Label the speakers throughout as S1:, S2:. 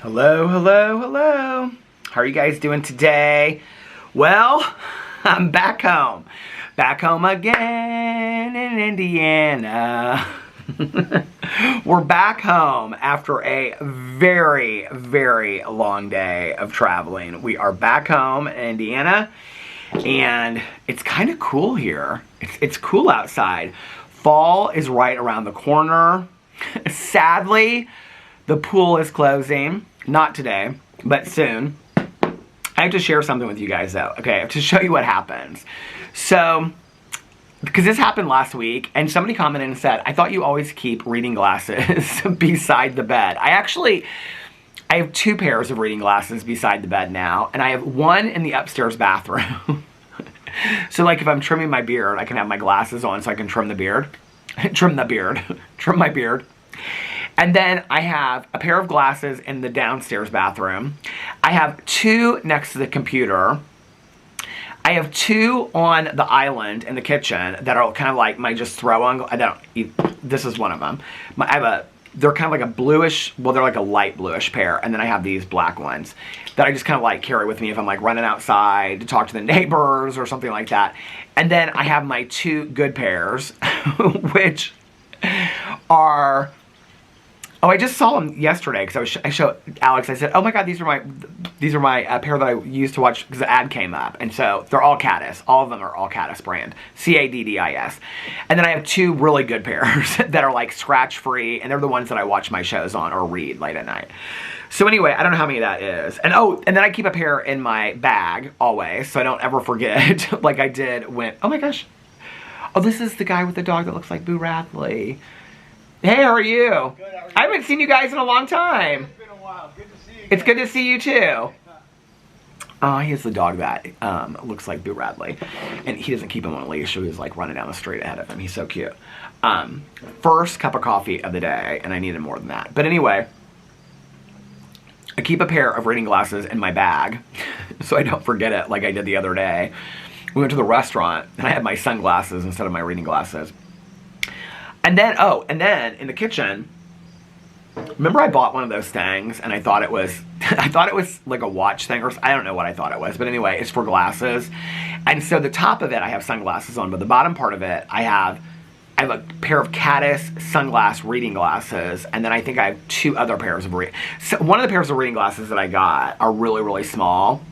S1: Hello, hello, hello. How are you guys doing today? Well, I'm back home. Back home again in Indiana. We're back home after a very, very long day of traveling. We are back home in Indiana, and it's kind of cool here. It's cool outside. Fall is right around the corner. Sadly, the pool is closing. Not today, but soon. I have to share something with you guys though. Okay, I have to show you what happens. So, because this happened last week, and somebody commented and said, I thought you always keep reading glasses beside the bed. I have two pairs of reading glasses beside the bed now, and I have one in the upstairs bathroom. So like if I'm trimming my beard, I can have my glasses on so I can trim the beard. Trim my beard. And then I have a pair of glasses in the downstairs bathroom. I have two next to the computer. I have two on the island in the kitchen that are kind of like my just throw on. This is one of them. They're kind of like a bluish, well, they're like a light bluish pair. And then I have these black ones that I just kind of like carry with me if I'm like running outside to talk to the neighbors or something like that. And then I have my two good pairs, which are... Oh, I just saw them yesterday because I showed Alex. I said, "Oh my God, these are my pair that I used to watch because the ad came up." And so they're all Caddis. All of them are all Caddis brand, Caddis. And then I have two really good pairs that are like scratch free, and they're the ones that I watch my shows on or read late at night. So anyway, I don't know how many that is. And and then I keep a pair in my bag always, so I don't ever forget. Like I did when. Oh my gosh. Oh, this is the guy with the dog that looks like Boo Radley. Hey, how are you? Good, how are you? I haven't seen you guys in a long time.
S2: It's been a while. Good to see you.
S1: It's good to see you too. Oh, he's the dog that looks like Boo Radley. And he doesn't keep him on a leash, so he's like running down the street ahead of him. He's so cute. First cup of coffee of the day, and I needed more than that. But anyway, I keep a pair of reading glasses in my bag so I don't forget it like I did the other day. We went to the restaurant, and I had my sunglasses instead of my reading glasses. And then, in the kitchen, remember I bought one of those things and I thought it was like a watch thing, or I don't know what I thought it was, but anyway, it's for glasses. And so the top of it, I have sunglasses on, but the bottom part of it, I have a pair of Caddis sunglass reading glasses, and then I think I have two other pairs of so one of the pairs of reading glasses that I got are really, really small.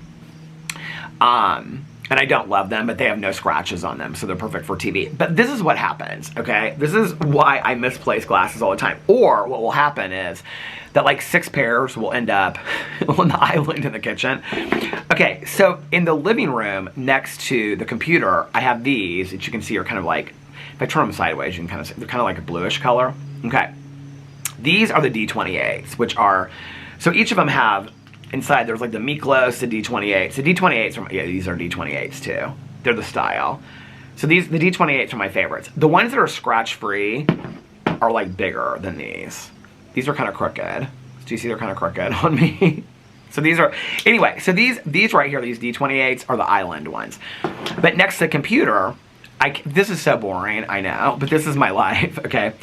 S1: And I don't love them, but they have no scratches on them, so they're perfect for TV. But this is what happens, okay? This is why I misplace glasses all the time. Or what will happen is that like 6 pairs will end up on the island in the kitchen. Okay, so in the living room next to the computer, I have these that you can see are kind of like, if I turn them sideways, you can kind of see, they're kind of like a bluish color. Okay, these are the D28s, which are, so each of them have, inside there's like the Miklos, the D28s. The D28s are, yeah, these are D28s too. They're the style. So the D28s are my favorites. The ones that are scratch free are like bigger than these. These are kind of crooked. Do you see they're kind of crooked on me? So these are, anyway, so these right here, these D28s are the island ones. But next to the computer, this is so boring, I know, but this is my life, okay?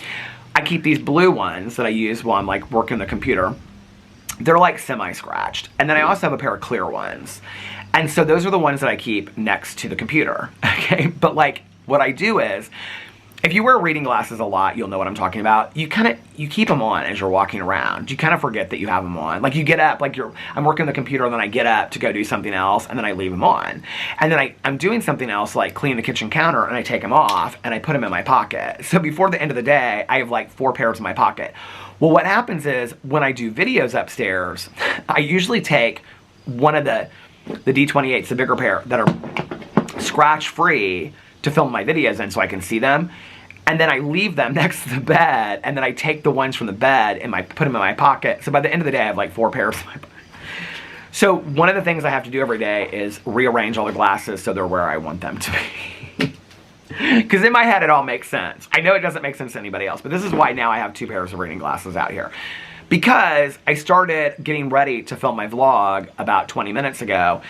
S1: I keep these blue ones that I use while I'm like working the computer. They're like semi-scratched. And then I also have a pair of clear ones. And so those are the ones that I keep next to the computer, okay? But like, what I do is, if you wear reading glasses a lot, you'll know what I'm talking about. You keep them on as you're walking around. You kind of forget that you have them on. Like you get up, like I'm working the computer, and then I get up to go do something else, and then I leave them on. And then I'm doing something else, like clean the kitchen counter, and I take them off, and I put them in my pocket. So before the end of the day, I have like 4 pairs in my pocket. Well, what happens is, when I do videos upstairs, I usually take one of the D28s, the bigger pair, that are scratch-free to film my videos in so I can see them. And then I leave them next to the bed, and then I take the ones from the bed and put them in my pocket. So by the end of the day, I have like 4 pairs in my pocket. So one of the things I have to do every day is rearrange all the glasses so they're where I want them to be. Because in my head, it all makes sense. I know it doesn't make sense to anybody else, but this is why now I have 2 pairs of reading glasses out here. Because I started getting ready to film my vlog about 20 minutes ago,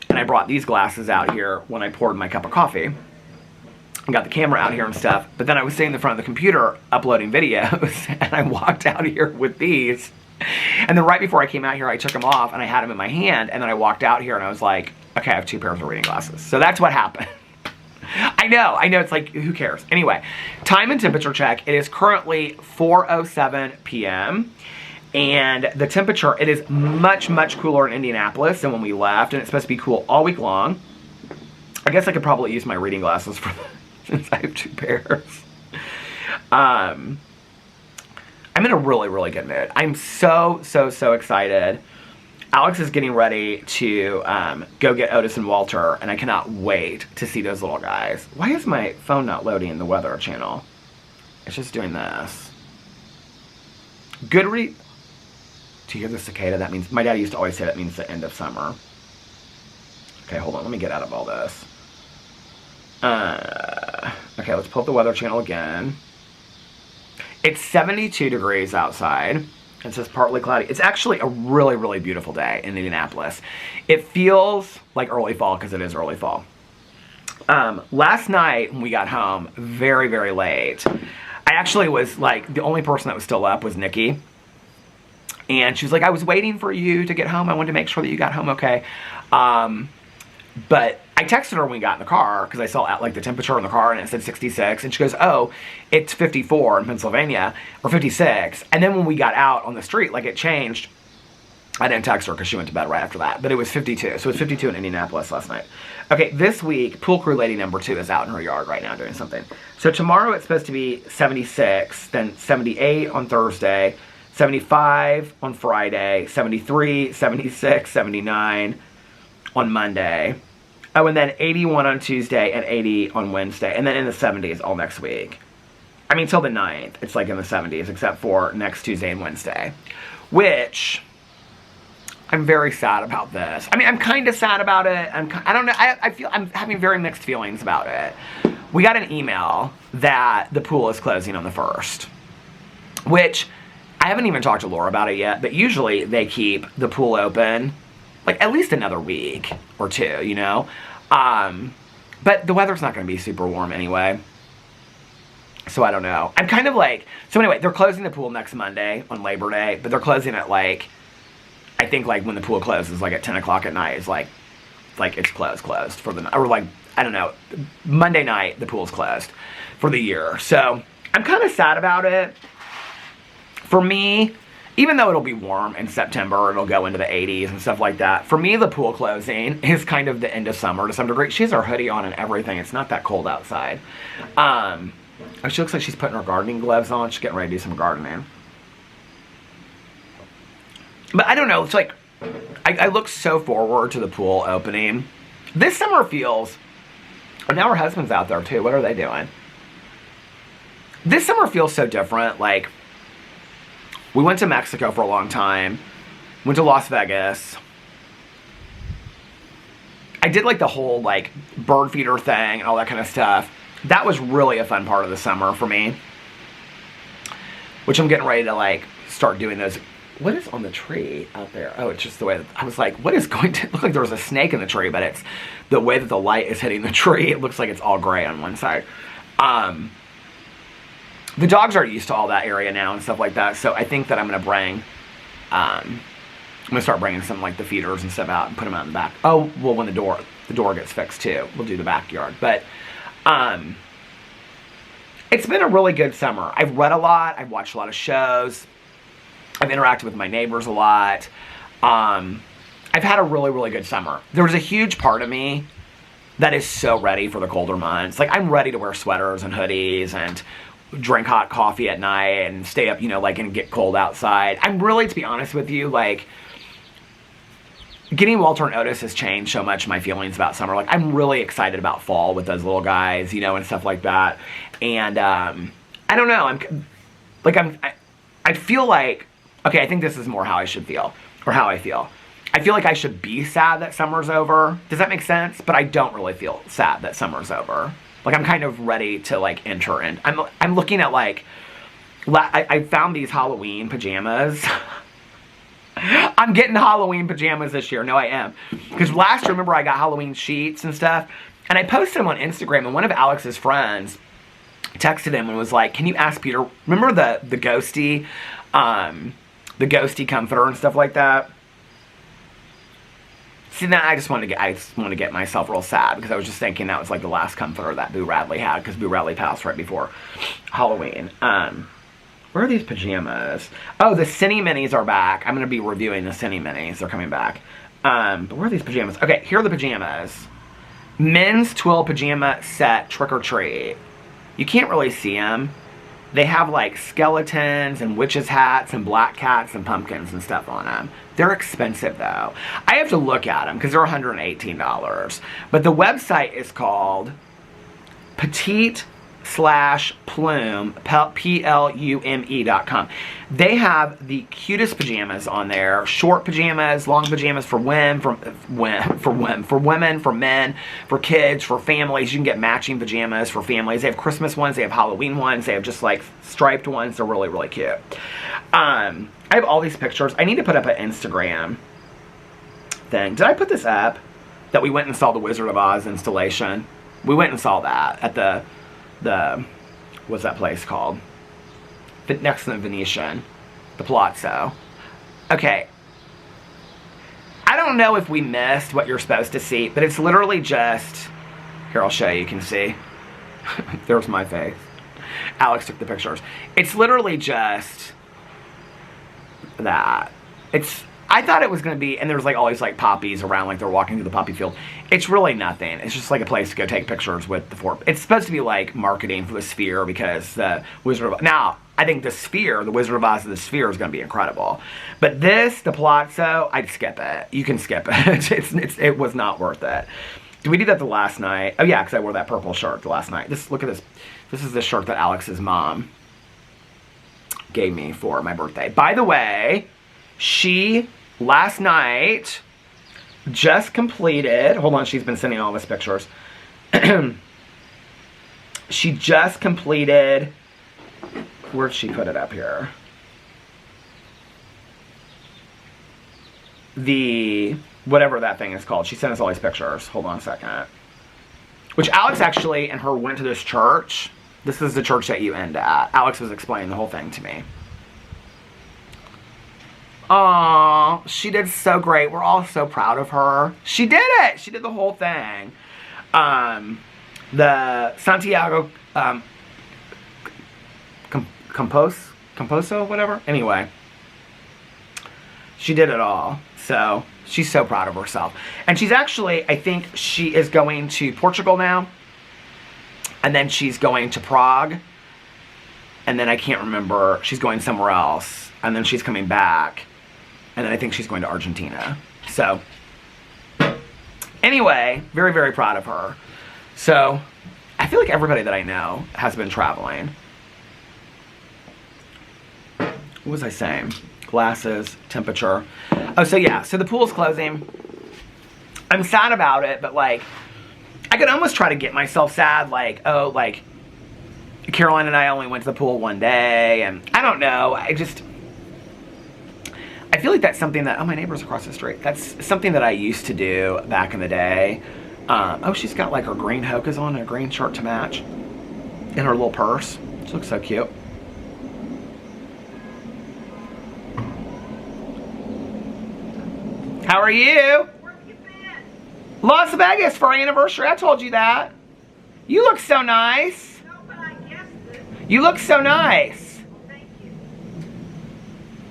S1: and I brought these glasses out here when I poured my cup of coffee. I got the camera out here and stuff, but then I was sitting in the front of the computer uploading videos, and I walked out here with these, And then right before I came out here, I took them off and I had them in my hand. And then I walked out here and I was like, okay, I have 2 pairs of reading glasses. So that's what happened. I know, it's like, who cares? Anyway, time and temperature check. It is currently 4:07 p.m. And the temperature, it is much, much cooler in Indianapolis than when we left. And it's supposed to be cool all week long. I guess I could probably use my reading glasses for since I have 2 pairs. I'm in a really, really good mood. I'm so excited. Alex is getting ready to go get Otis and Walter, and I cannot wait to see those little guys. Why is my phone not loading in the weather channel? It's just doing this. Goodreads. Do you hear the cicada? That means, my dad used to always say that means the end of summer. Okay, hold on. Let me get out of all this. Okay, let's pull up the weather channel again. It's 72 degrees outside. It says partly cloudy. It's actually a really, really beautiful day in Indianapolis. It feels like early fall because it is early fall. Last night when we got home, very, very late, I actually was like, the only person that was still up was Nikki. And she was like, I was waiting for you to get home. I wanted to make sure that you got home okay. But I texted her when we got in the car because I saw like the temperature in the car and it said 66. And she goes, oh, it's 54 in Pennsylvania, or 56. And then when we got out on the street, like it changed. I didn't text her because she went to bed right after that. But it was 52. So it was 52 in Indianapolis last night. Okay, this week, pool crew lady number 2 is out in her yard right now doing something. So tomorrow it's supposed to be 76, then 78 on Thursday, 75 on Friday, 73, 76, 79 on Monday. Oh, and then 81 on Tuesday and 80 on Wednesday. And then in the 70s all next week. I mean, till the 9th, it's like in the 70s, except for next Tuesday and Wednesday. Which, I'm very sad about this. I mean, I'm kind of sad about it. I don't know. I feel I'm having very mixed feelings about it. We got an email that the pool is closing on the 1st. Which, I haven't even talked to Laura about it yet. But usually they keep the pool open like at least another week or 2, you know? But the weather's not going to be super warm anyway. So I don't know. I'm kind of like, so anyway, they're closing the pool next Monday on Labor Day, but they're closing it like, I think like when the pool closes, like at 10 o'clock at night, is like it's closed for the, or like, I don't know, Monday night, the pool's closed for the year. So I'm kind of sad about it. For me, even though it'll be warm in September, it'll go into the 80s and stuff like that. For me, the pool closing is kind of the end of summer to some degree. She has her hoodie on and everything. It's not that cold outside. Oh, she looks like she's putting her gardening gloves on. She's getting ready to do some gardening. But I don't know. It's like, I look so forward to the pool opening. This summer feels, and now her husband's out there too. What are they doing? This summer feels so different. Like, we went to Mexico for a long time. Went to Las Vegas. I did like the whole like bird feeder thing and all that kind of stuff. That was really a fun part of the summer for me. Which I'm getting ready to like start doing those. What is on the tree out there? Oh, it's just the way that, I was like, what is going to look like there was a snake in the tree, but it's the way that the light is hitting the tree. It looks like it's all gray on one side. The dogs are used to all that area now and stuff like that, so I think that I'm going to bring, I'm going to start bringing some, like, the feeders and stuff out and put them out in the back. Oh, well, when the door gets fixed, too. We'll do the backyard. But, it's been a really good summer. I've read a lot. I've watched a lot of shows. I've interacted with my neighbors a lot. I've had a really, really good summer. There was a huge part of me that is so ready for the colder months. Like, I'm ready to wear sweaters and hoodies and drink hot coffee at night and stay up, you know, like, and get cold outside. I'm really, to be honest with you, like, getting Walter and Otis has changed so much my feelings about summer. Like, I'm really excited about fall with those little guys, you know, and stuff like that. And, I don't know, I feel like, okay, I think this is more how I should feel, or how I feel. I feel like I should be sad that summer's over. Does that make sense? But I don't really feel sad that summer's over. Like, I'm kind of ready to, like, enter in. I'm looking at, like, I found these Halloween pajamas. I'm getting Halloween pajamas this year. No, I am. Because last year, remember, I got Halloween sheets and stuff. And I posted them on Instagram, and one of Alex's friends texted him and was like, can you ask Peter, remember the ghosty the ghosty comforter and stuff like that. See, now I just want to get myself real sad because I was just thinking that was like the last comforter that Boo Radley had because Boo Radley passed right before Halloween. Where are these pajamas? Oh, the Cine Minis are back. I'm going to be reviewing the Cine Minis. They're coming back. But where are these pajamas? Okay, here are the pajamas. Men's twill pajama set trick or treat. You can't really see them. They have like skeletons and witches hats and black cats and pumpkins and stuff on them. They're expensive though. I have to look at them because they're $118. But the website is called Petite/Plume, Plume.com. They have the cutest pajamas on there. Short pajamas, long pajamas for women, for women, for men, for kids, for families. You can get matching pajamas for families. They have Christmas ones, they have Halloween ones, they have just like striped ones. They're really, really cute. I have all these pictures. I need to put up an Instagram thing. Did I put this up? That we went and saw the Wizard of Oz installation. We went and saw that at the what's that place called? Next to the Venetian. The Palazzo. Okay. I don't know if we missed what you're supposed to see, but it's literally just... Here, I'll show you. You can see. There's my face. Alex took the pictures. It's literally just... that. I thought it was going to be, and there was like all these like poppies around, like they're walking through the poppy field. It's really nothing. It's just like a place to go take pictures with the four. It's supposed to be like marketing for the Sphere because the Wizard of Oz. Now, I think the Sphere, the Wizard of Oz of the Sphere is going to be incredible. But this, the Palazzo, I'd skip it. You can skip it. It was not worth it. Did we do that the last night? Oh yeah, because I wore that purple shirt the last night. Look at this. This is the shirt that Alex's mom gave me for my birthday. By the way, she... last night, just completed, hold on, she's been sending all these pictures. She just completed, where'd she put it up here? The, whatever that thing is called. She sent us all these pictures. Hold on a second. Which Alex actually and her went to this church. This is the church that you end at. Alex was explaining the whole thing to me. Aww, she did so great. We're all so proud of her. She did it. She did the whole thing. The Santiago Composo, whatever. Anyway, she did it all. So she's so proud of herself. And she's actually, I think she is going to Portugal now. And then she's going to Prague. And then I can't remember. She's going somewhere else. And then she's coming back. And then I think she's going to Argentina. So, anyway, very, very proud of her. So, I feel like everybody that I know has been traveling. What was I saying? Glasses, temperature. Oh, so yeah. So the pool's closing. I'm sad about it, but like, I could almost try to get myself sad. Like, oh, like, Caroline and I only went to the pool one day. And I don't know. I feel like that's something that, oh, my neighbor's across the street. That's something that I used to do back in the day. Oh, she's got like her green hokas on and a green shirt to match. And her little purse. She looks so cute. How are you?
S2: Where have you been?
S1: Las Vegas for our anniversary. I told you that. You look so nice.
S2: No, but I guessed it.
S1: You look so nice.
S2: Well, thank you.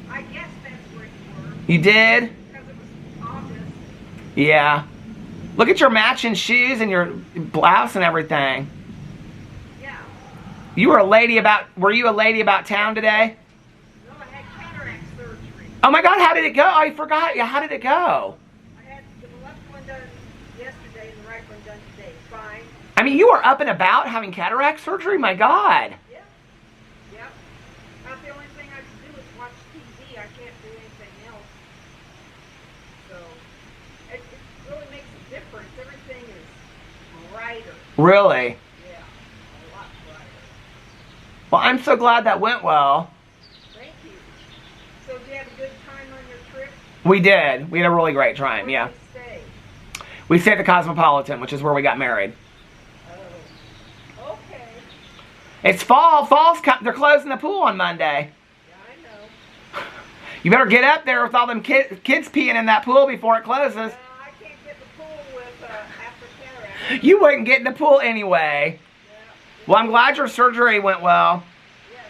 S2: I guessed that's where you were.
S1: You did?
S2: Because it was August.
S1: Yeah. Look at your matching shoes and your blouse and everything.
S2: Yeah.
S1: Were you a lady about town today?
S2: No, I had cataract surgery.
S1: Oh my God, how did it go? I forgot. Yeah, how did it go?
S2: I had the left one done yesterday and the right one done today. Fine.
S1: I mean, you were up and about having cataract surgery? My God.
S2: Yep. Yep. About the only thing I can do is watch TV. I can't do anything else. So, it really makes a difference. Everything is brighter.
S1: Really?
S2: Yeah. A lot brighter.
S1: Well, I'm so glad that went well.
S2: Thank you. So, did you have a good time on your trip?
S1: We did. We had a really great time, yeah.
S2: Where did you stay?
S1: We stayed at the Cosmopolitan, which is where we got married.
S2: Oh. Okay.
S1: It's fall. They're closing the pool on Monday.
S2: Yeah, I know.
S1: You better get up there with all them kids peeing in that pool before it closes.
S2: I can't get the pool with after cataract.
S1: You wouldn't get in the pool anyway.
S2: Yeah.
S1: Well, I'm glad your surgery went well.
S2: Yes,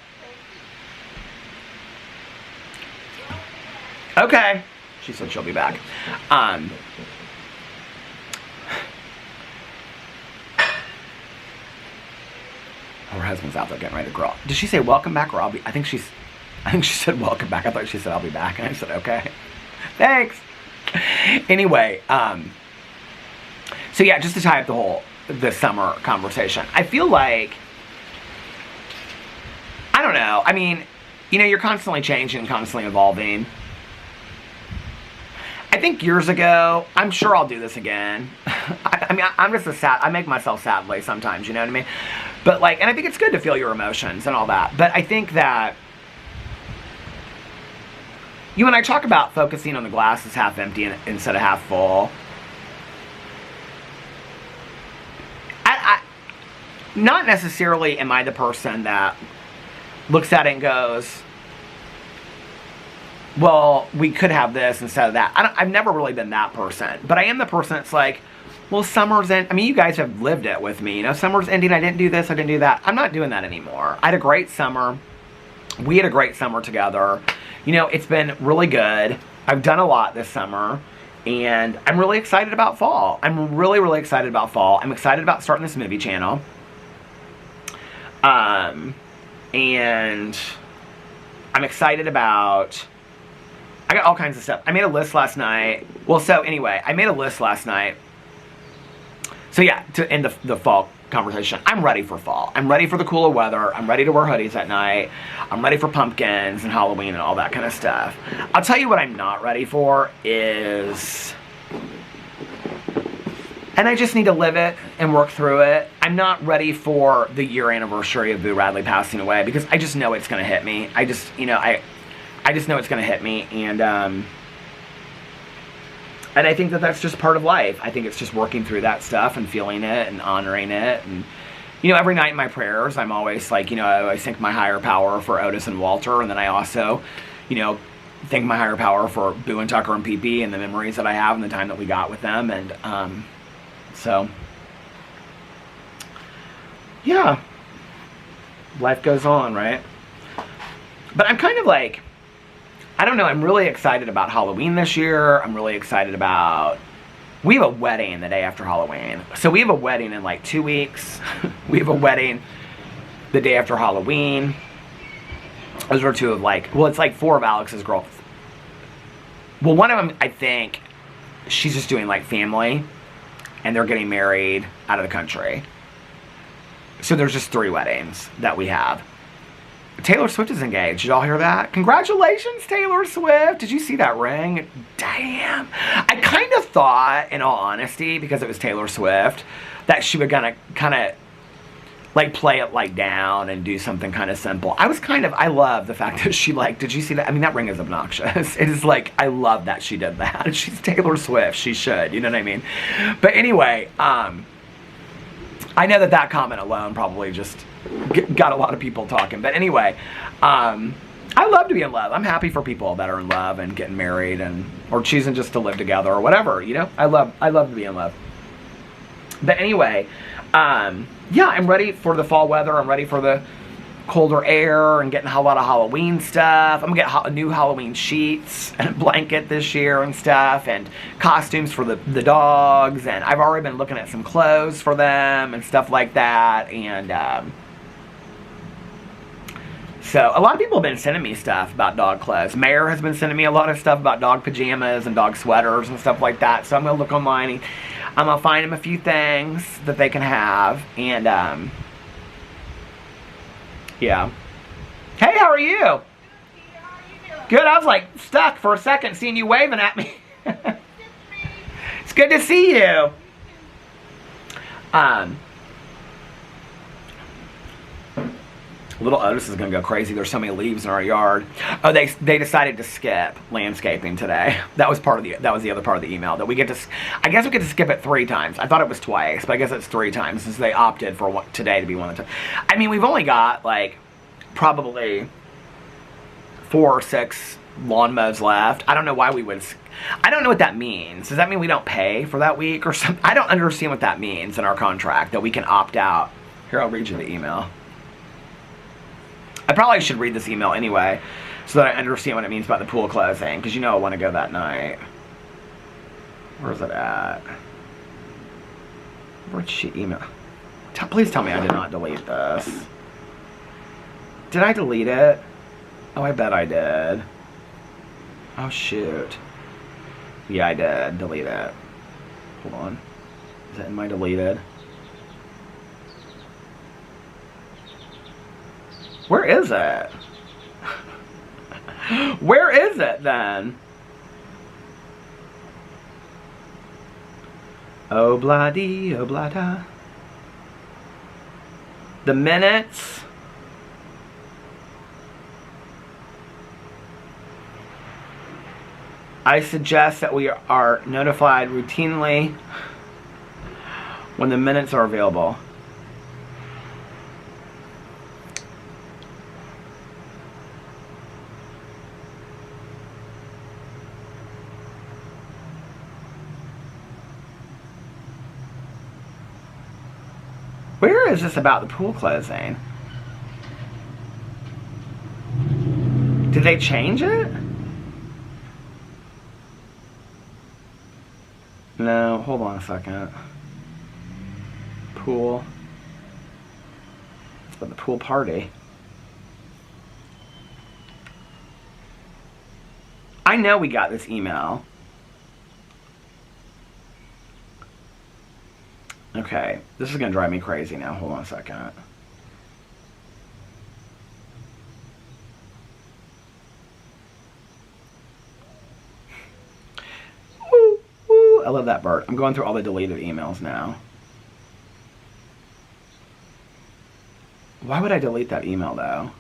S2: thank you.
S1: Okay. She said she'll be back. Her husband's out there getting ready to grow. Did she say welcome back or I'll be? I think she said welcome back. I thought she said I'll be back, and I said okay. Thanks. Anyway, so yeah, just to tie up the summer conversation, I feel like, I don't know. I mean, you know, you're constantly changing, constantly evolving. I think years ago, I'm sure I'll do this again. I mean, I'm just I make myself sadly sometimes, you know what I mean? But like, and I think it's good to feel your emotions and all that. But I think that you and I talk about focusing on the glass as half empty instead of half full. Not necessarily am I the person that looks at it and goes, well, we could have this instead of that. I've never really been that person. But I am the person that's like, well, summer's end. I mean, you guys have lived it with me. You know, summer's ending. I didn't do this. I didn't do that. I'm not doing that anymore. I had a great summer. We had a great summer together. You know, it's been really good. I've done a lot this summer. And I'm really excited about fall. I'm really, really excited about fall. I'm excited about starting this movie channel. And I'm excited about... I got all kinds of stuff. I made a list last night. Well, so anyway, I made a list last night. So yeah, to end the fall conversation, I'm ready for fall. I'm ready for the cooler weather. I'm ready to wear hoodies at night. I'm ready for pumpkins and Halloween and all that kind of stuff. I'll tell you what I'm not ready for is... And I just need to live it and work through it. I'm not ready for the year anniversary of Boo Radley passing away because I just know it's going to hit me. I just know it's going to hit me, and I think that that's just part of life. I think it's just working through that stuff and feeling it and honoring it. And, you know, every night in my prayers, I'm always like, you know, I always thank my higher power for Otis and Walter, and then I also, you know, thank my higher power for Boo and Tucker and Pee-Pee and the memories that I have and the time that we got with them. And so, yeah, life goes on, right? But I'm kind of like... I don't know, I'm really excited about Halloween this year. I'm really excited about... We have a wedding the day after Halloween. So we have a wedding in like 2 weeks. We have a wedding the day after Halloween. Those are two of like... Well, it's like 4 of Alex's girls. Well, one of them, I think, she's just doing like family. And they're getting married out of the country. So there's just 3 weddings that we have. Taylor Swift is engaged. Did y'all hear that? Congratulations, Taylor Swift. Did you see that ring? Damn. I kind of thought, in all honesty, because it was Taylor Swift, that she would kind of like play it like down and do something kind of simple. I love the fact that she like, did you see that? I mean, that ring is obnoxious. It is like, I love that she did that. She's Taylor Swift. She should. You know what I mean? But anyway, I know that comment alone probably just... got a lot of people talking. But anyway, I love to be in love. I'm happy for people that are in love and getting married and or choosing just to live together or whatever, you know. I love to be in love. But anyway, yeah, I'm ready for the fall weather. I'm ready for the colder air and getting a lot of Halloween stuff. I'm gonna get new Halloween sheets and a blanket this year and stuff, and costumes for the dogs, and I've already been looking at some clothes for them and stuff like that. And so a lot of people have been sending me stuff about dog clothes. Mayor has been sending me a lot of stuff about dog pajamas and dog sweaters and stuff like that. So I'm gonna look online and I'm gonna find them a few things that they can have. And yeah. Hey, how are you? Good. I was like stuck for a second seeing you waving at me. It's good to see you. Little Otis is gonna go crazy. There's so many leaves in our yard. Oh, they decided to skip landscaping today. That was the other part of the email that we get to. I guess we get to skip it 3 times. I thought it was twice, but I guess it's 3 times since they opted for today to be one of the times. I mean, we've only got like probably 4 or 6 lawn mows left. I don't know why we would. I don't know what that means. Does that mean we don't pay for that week or something? I don't understand what that means in our contract, that we can opt out. Here, I'll read you the email. I probably should read this email anyway, so that I understand what it means about the pool closing, because you know I want to go that night. Where's it at? Where'd she email? Please tell me I did not delete this. Did I delete it? Oh, I bet I did. Oh, shoot. Yeah, I did delete it. Hold on. Is it in my deleted? Where is it? Where is it then? Oh blah dee, oh blah da. The minutes. I suggest that we are notified routinely when the minutes are available. Where is this about the pool closing? Did they change it? No, hold on a second. Pool. It's about the pool party. I know we got this email. Okay, this is gonna drive me crazy now. Hold on a second. Woo, woo. I love that bird. I'm going through all the deleted emails now. Why would I delete that email though?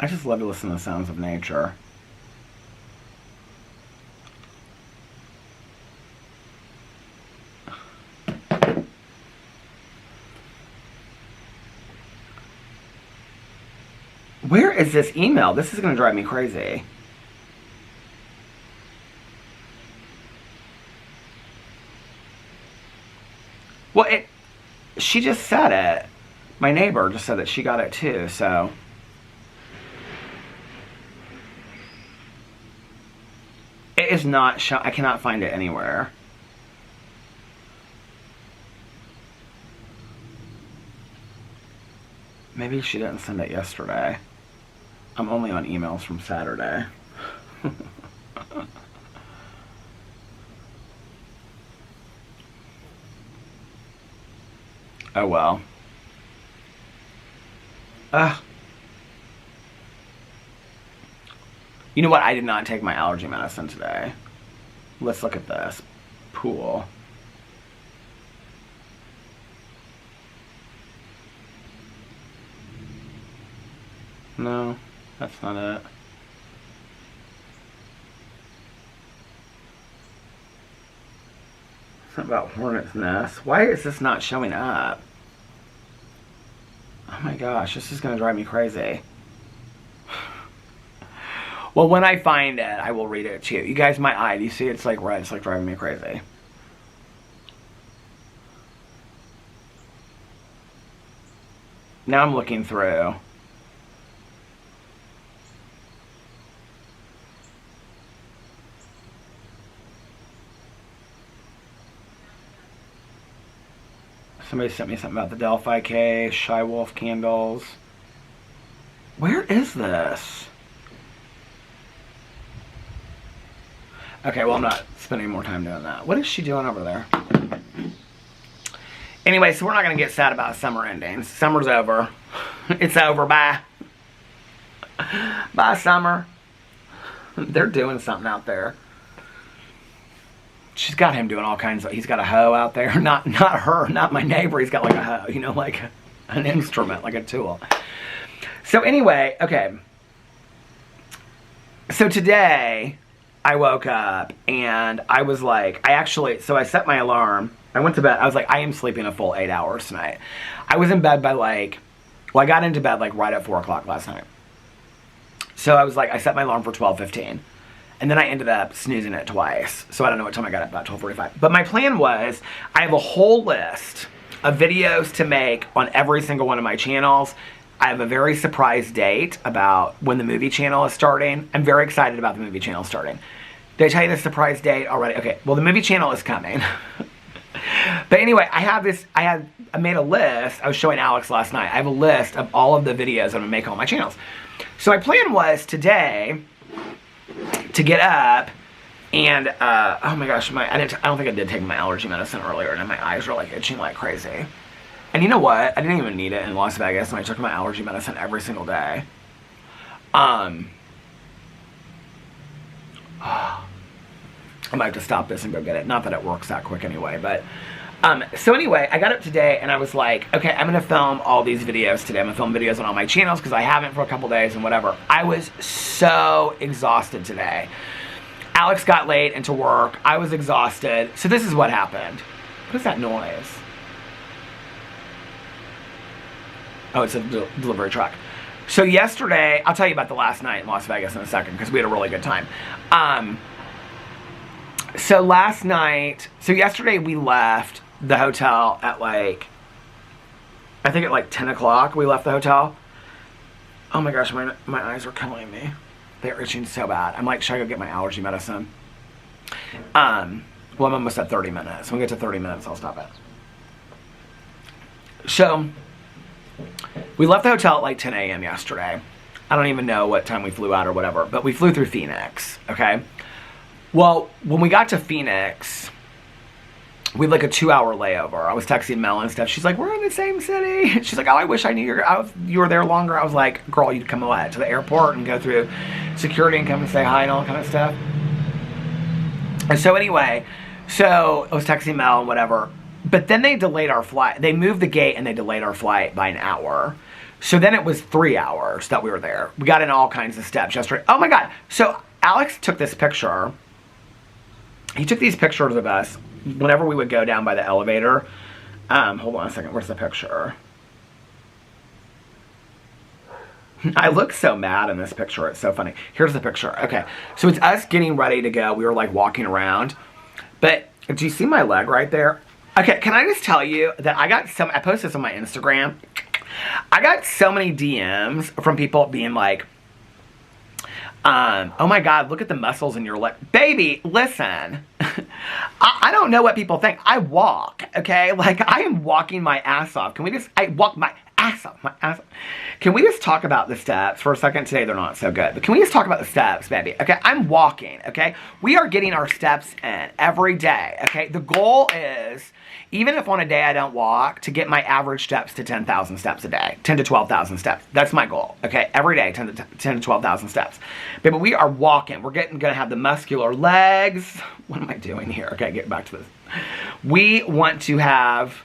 S1: I just love to listen to the sounds of nature. Where is this email? This is going to drive me crazy. Well, she just said it. My neighbor just said that she got it too, so. It is not show. I cannot find it anywhere. Maybe she didn't send it yesterday. I'm only on emails from Saturday. Oh well. You know what? I did not take my allergy medicine today. Let's look at this. Pool. No, that's not it. It's not about hornet's nest. Why is this not showing up? Oh my gosh, this is going to drive me crazy. Well, when I find it, I will read it to you. You guys, my eye, do you see it's like red? It's like driving me crazy. Now I'm looking through. Somebody sent me something about the Delphi case, Shy Wolf candles. Where is this? Okay, well, I'm not spending more time doing that. What is she doing over there? Anyway, so we're not going to get sad about summer endings. Summer's over. It's over. Bye. Bye, summer. They're doing something out there. She's got him doing all kinds of... He's got a hoe out there. Not her. Not my neighbor. He's got like a hoe. You know, like an instrument, like a tool. So anyway, okay. So today... I woke up and I was like, so I set my alarm. I went to bed. I was like, I am sleeping a full 8 hours tonight. I was in bed by I got into bed right at 4 o'clock last night. So I was like, I set my alarm for 12:15. And then I ended up snoozing it twice. So I don't know what time I got up, about 12:45. But my plan was, I have a whole list of videos to make on every single one of my channels. I have a very surprise date about when the movie channel is starting. I'm very excited about the movie channel starting. Did I tell you the surprise date already? Okay, well the movie channel is coming. But anyway, I made a list. I was showing Alex last night. I have a list of all of the videos I'm gonna make on my channels. So my plan was today to get up and oh my gosh, I don't think I did take my allergy medicine earlier, and my eyes were like itching like crazy. And you know what? I didn't even need it in Las Vegas, and I took my allergy medicine every single day. I might have to stop this and go get it. Not that it works that quick anyway, but so anyway, I got up today and I was like, okay, I'm gonna film all these videos today. I'm gonna film videos on all my channels because I haven't for a couple days and whatever. I was so exhausted today. Alex got late into work. I was exhausted. So this is what happened. What is that noise? Oh, it's a delivery truck. So yesterday, I'll tell you about the last night in Las Vegas in a second because we had a really good time. So yesterday we left the hotel at I think at 10 o'clock we left the hotel. Oh my gosh, my eyes are killing me. They're itching so bad. I'm like, should I go get my allergy medicine? Well, I'm almost at 30 minutes. When we get to 30 minutes, I'll stop it. So, we left the hotel at 10 a.m. yesterday. I don't even know what time we flew out or whatever, but we flew through Phoenix, okay? Well, when we got to Phoenix, we had a 2-hour layover. I was texting Mel and stuff. She's like, we're in the same city. She's like, oh, I wish I knew you were there longer. I was like, girl, you'd come to the airport and go through security and come and say hi and all that kind of stuff. And so anyway, I was texting Mel and whatever. But then they delayed our flight. They moved the gate and they delayed our flight by an hour. So then it was 3 hours that we were there. We got in all kinds of steps yesterday. Oh my God. So Alex took this picture. He took these pictures of us whenever we would go down by the elevator. Hold on a second. Where's the picture? I look so mad in this picture. It's so funny. Here's the picture. Okay. So it's us getting ready to go. We were walking around. But do you see my leg right there? Okay. Can I just tell you that I posted this on my Instagram. I got so many DMs from people being like, oh my God, look at the muscles in your leg. Baby, listen. I don't know what people think. I walk, okay? I am walking my ass off. I walk my ass off, Can we just talk about the steps for a second? Today they're not so good, but can we just talk about the steps, baby? Okay, I'm walking, okay? We are getting our steps in every day, okay? The goal is, even if on a day I don't walk, to get my average steps to 10,000 steps a day. 10 to 12,000 steps. That's my goal, okay? Every day, 10 to 12,000 steps. But we are walking. We're gonna have the muscular legs. What am I doing here? Okay, get back to this. We want to have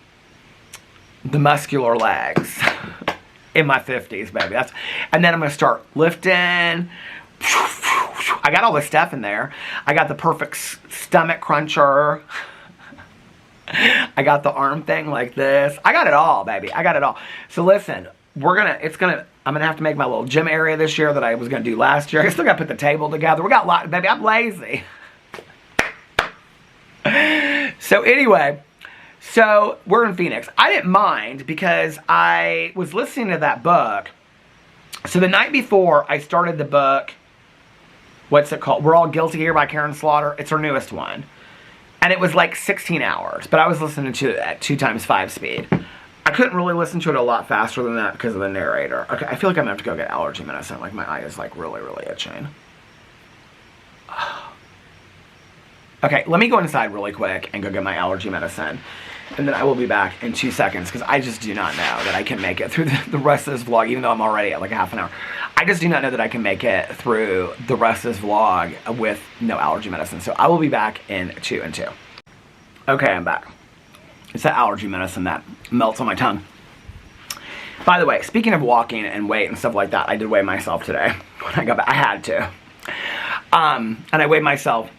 S1: the muscular legs in my 50s, baby. And then I'm gonna start lifting. I got all the stuff in there. I got the perfect stomach cruncher. I got the arm thing like this. I got it all, baby. I got it all. So listen, I'm gonna have to make my little gym area this year that I was gonna do last year. I still gotta put the table together. We got a lot, baby. I'm lazy. So anyway, so we're in Phoenix. I didn't mind because I was listening to that book. So the night before I started the book, what's it called? We're All Guilty Here by Karen Slaughter. It's her newest one. And it was 16 hours, but I was listening to it at 2x5 speed. I couldn't really listen to it a lot faster than that because of the narrator. Okay, I feel like I'm gonna have to go get allergy medicine. My eye is really, really itching. Okay, let me go inside really quick and go get my allergy medicine. And then I will be back in 2 seconds because I just do not know that I can make it through the rest of this vlog, even though I'm already at a half an hour. I just do not know that I can make it through the rest of this vlog with no allergy medicine. So I will be back in 2 and 2. Okay, I'm back. It's that allergy medicine that melts on my tongue. By the way, speaking of walking and weight and stuff like that, I did weigh myself today when I got back. I had to. And I weighed myself,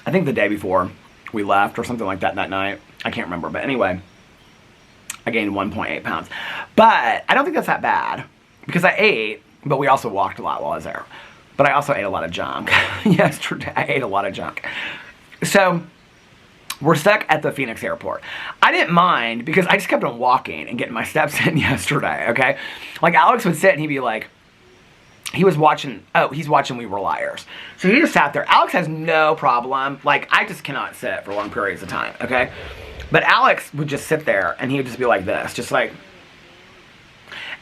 S1: I think the day before we left or something like that night. I can't remember. But anyway, I gained 1.8 pounds. But I don't think that's that bad because I ate, but we also walked a lot while I was there. But I also ate a lot of junk. Yesterday, I ate a lot of junk. So we're stuck at the Phoenix airport. I didn't mind because I just kept on walking and getting my steps in yesterday, okay? Like Alex would sit and he'd be like, he's watching We Were Liars. So he just sat there. Alex has no problem. Like, I just cannot sit for long periods of time, okay? But Alex would just sit there and he would just be like this, just like,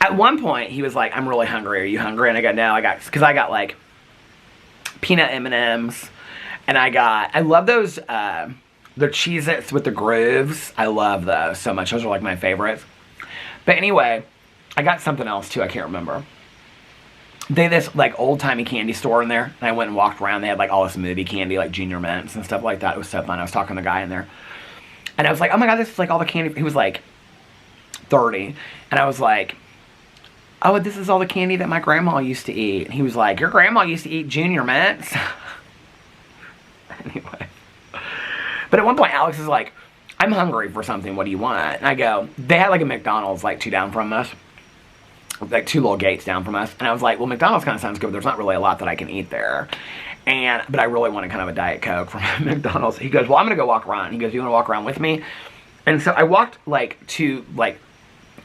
S1: at one point he was like, I'm really hungry. Are you hungry? And I go, no, because I got like peanut M&Ms and I love those, the Cheez-Its with the grooves. I love those so much. Those are like my favorites. But anyway, I got something else too. I can't remember. They had this like old-timey candy store in there, and I went and walked around. They had like all this movie candy, like Junior Mints and stuff like that. It was so fun. I was talking to the guy in there, and I was like, oh my god, this is like all the candy. He was like 30, and I was like, oh, this is all the candy that my grandma used to eat. And he was like, your grandma used to eat Junior Mints? Anyway. But at one point, Alex is like, I'm hungry for something. What do you want? And I go, they had like a McDonald's like 2 down from us. Like 2 little gates down from us. And I was like, well, McDonald's kind of sounds good, but there's not really a lot that I can eat there. But I really wanted kind of a Diet Coke from McDonald's. He goes, well, I'm going to go walk around. He goes, you want to walk around with me? And so I walked like to like,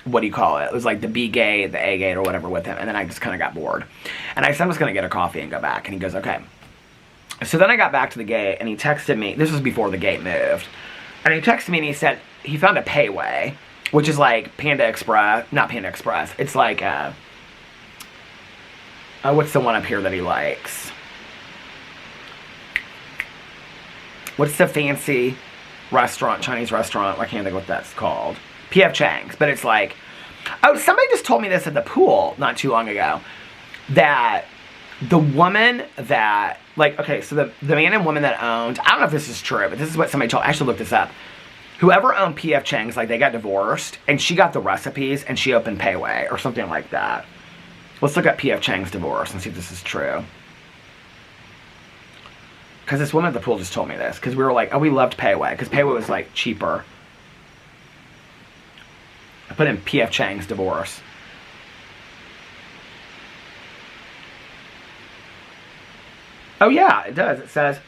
S1: what do you call it? It was like the B gate, the A gate or whatever with him. And then I just kind of got bored. And I said, I'm just going to get a coffee and go back. And he goes, okay. So then I got back to the gate and he texted me. This was before the gate moved. And he texted me and he said he found a Payway, which is like Panda Express. Not Panda Express. It's like, what's the one up here that he likes? What's the fancy restaurant, Chinese restaurant? I can't think what that's called. P.F. Chang's. But it's like, oh, somebody just told me this at the pool not too long ago. That the woman that, like, okay, so the man and woman that owned, I don't know if this is true, but this is what somebody told, I should look this up. Whoever owned P.F. Chang's, like, they got divorced, and she got the recipes, and she opened Payway, or something like that. Let's look up P.F. Chang's divorce and see if this is true. Because this woman at the pool just told me this, because we were like, oh, we loved Payway, because Payway was, like, cheaper. I put in P.F. Chang's divorce. Oh, yeah, it does. It says,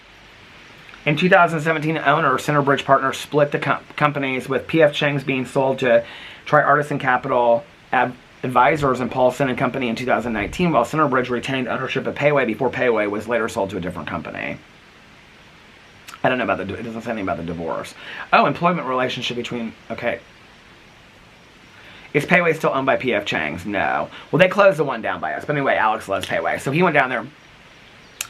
S1: in 2017, owner Centerbridge Partners split the companies, with P.F. Chang's being sold to Tri-Artisan Capital Advisors and Paulson and Company in 2019, while Centerbridge retained ownership of Payway before Payway was later sold to a different company. I don't know about it doesn't say anything about the divorce. Oh, employment relationship between, okay. Is Payway still owned by P.F. Chang's? No. Well, they closed the one down by us. But anyway, Alex loves Payway. So he went down there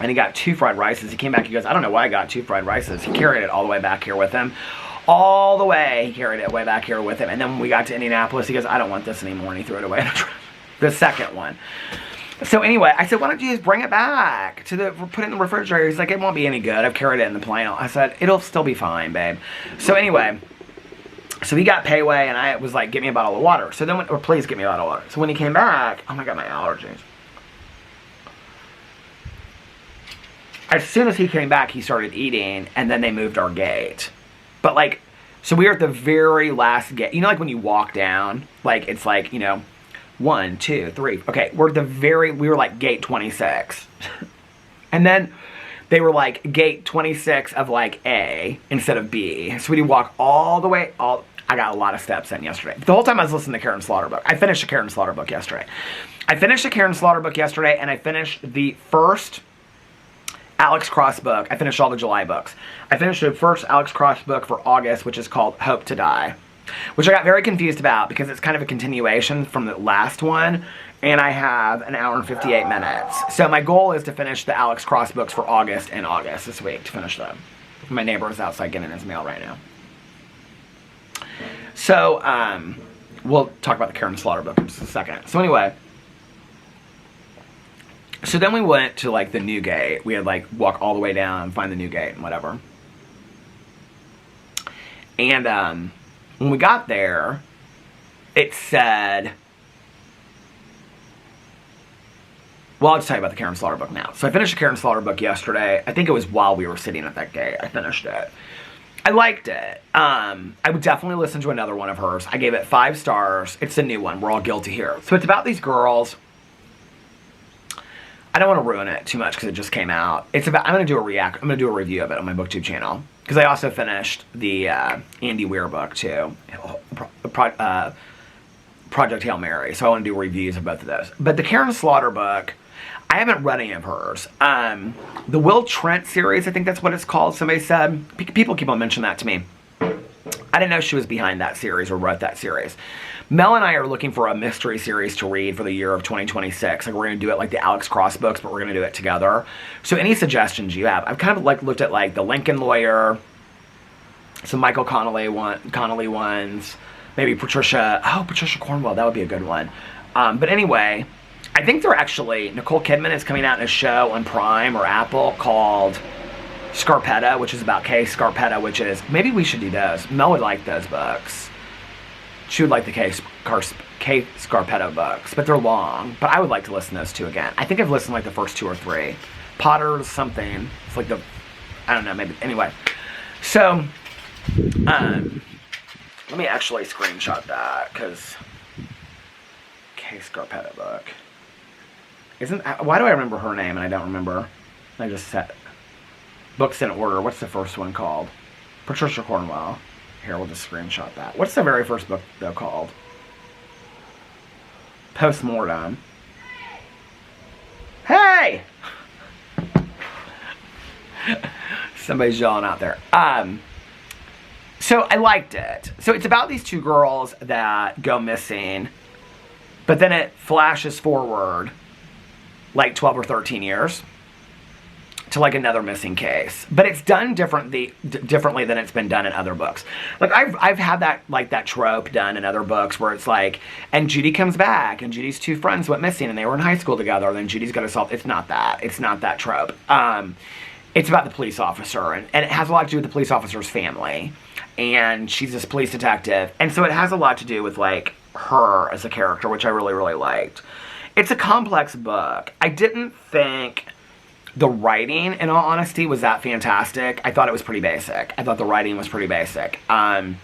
S1: and he got 2 fried rices. He came back, he goes, I don't know why I got 2 fried rices. He carried it all the way back here with him. All the way, he carried it way back here with him. And then when we got to Indianapolis, he goes, I don't want this anymore. And he threw it away. The second one. So anyway, I said, why don't you just bring it back put it in the refrigerator. He's like, it won't be any good. I've carried it in the plane. I said, it'll still be fine, babe. So anyway, so he got Payway, and I was like, get me a bottle of water. So then, or please get me a bottle of water. So when he came back, oh my God, my allergies. As soon as he came back, he started eating, and then they moved our gate. But like, so we were at the very last gate. You know, like when you walk down, like it's like, you know, 1, 2, 3. Okay, we were like gate 26. And then they were like gate 26 of like A instead of B. So we walk all the way, I got a lot of steps in yesterday. The whole time I was listening to Karen Slaughter book. I finished the Karen Slaughter book yesterday. And I finished the first Alex Cross book. I finished all the July books. I finished the first Alex Cross book for August, which is called Hope to Die, which I got very confused about because it's kind of a continuation from the last one, and I have an hour and 58 minutes. So my goal is to finish the Alex Cross books for August this week, to finish them. My neighbor is outside getting his mail right now. So, we'll talk about the Karen Slaughter book in just a second. So anyway, so then we went to like the new gate. We had like walk all the way down, find the new gate and whatever. And when we got there, it said, Well, I'll just tell you about the Karen Slaughter book now. So I finished the Karen Slaughter book yesterday. I think it was while we were sitting at that gate. I finished it. I liked it. I would definitely listen to another one of hers. I gave it 5 stars. It's a new one. We're all guilty here. So it's about these girls. I don't want to ruin it too much because it just came out. It's about. I'm going to do a review of it on my BookTube channel because I also finished the Andy Weir book too, Project Hail Mary. So I want to do reviews of both of those. But the Karen Slaughter book, I haven't read any of hers. The Will Trent series, I think that's what it's called. Somebody said. People keep on mentioning that to me. I didn't know she was behind that series or wrote that series. Mel and I are looking for a mystery series to read for the year of 2026. Like, we're going to do it like the Alex Cross books, but we're going to do it together. So any suggestions you have? I've kind of like looked at like the Lincoln Lawyer, some Michael Connolly ones, maybe Patricia Cornwell. That would be a good one. But anyway, I think they're actually, Nicole Kidman is coming out in a show on Prime or Apple called Scarpetta, which is about Kay Scarpetta, which is, maybe we should do those. Mel would like those books. She would like the Kay Scarpetta books, but they're long. But I would like to listen to those 2 again. I think I've listened to like the first 2 or 3. Potter's something. It's like the, I don't know, maybe. Anyway. So, let me actually screenshot that, because Kay Scarpetta book. Why do I remember her name and I don't remember? I just said, books in order. What's the first one called? Patricia Cornwell. Here, we'll just screenshot that. What's the very first book, though, called? Postmortem. Hey! Somebody's yelling out there. So I liked it. So it's about these 2 girls that go missing, but then it flashes forward like 12 or 13 years to like another missing case, but it's done differently than it's been done in other books. Like I've had that trope done in other books where it's like, and Judy comes back, and Judy's 2 friends went missing, and they were in high school together, and then Judy's got to solve. It's not that trope. It's about the police officer, and it has a lot to do with the police officer's family, and she's this police detective, and so it has a lot to do with like her as a character, which I really, really liked. It's a complex book. I didn't think the writing, in all honesty, was that fantastic. I thought it was pretty basic. I thought the writing was pretty basic. I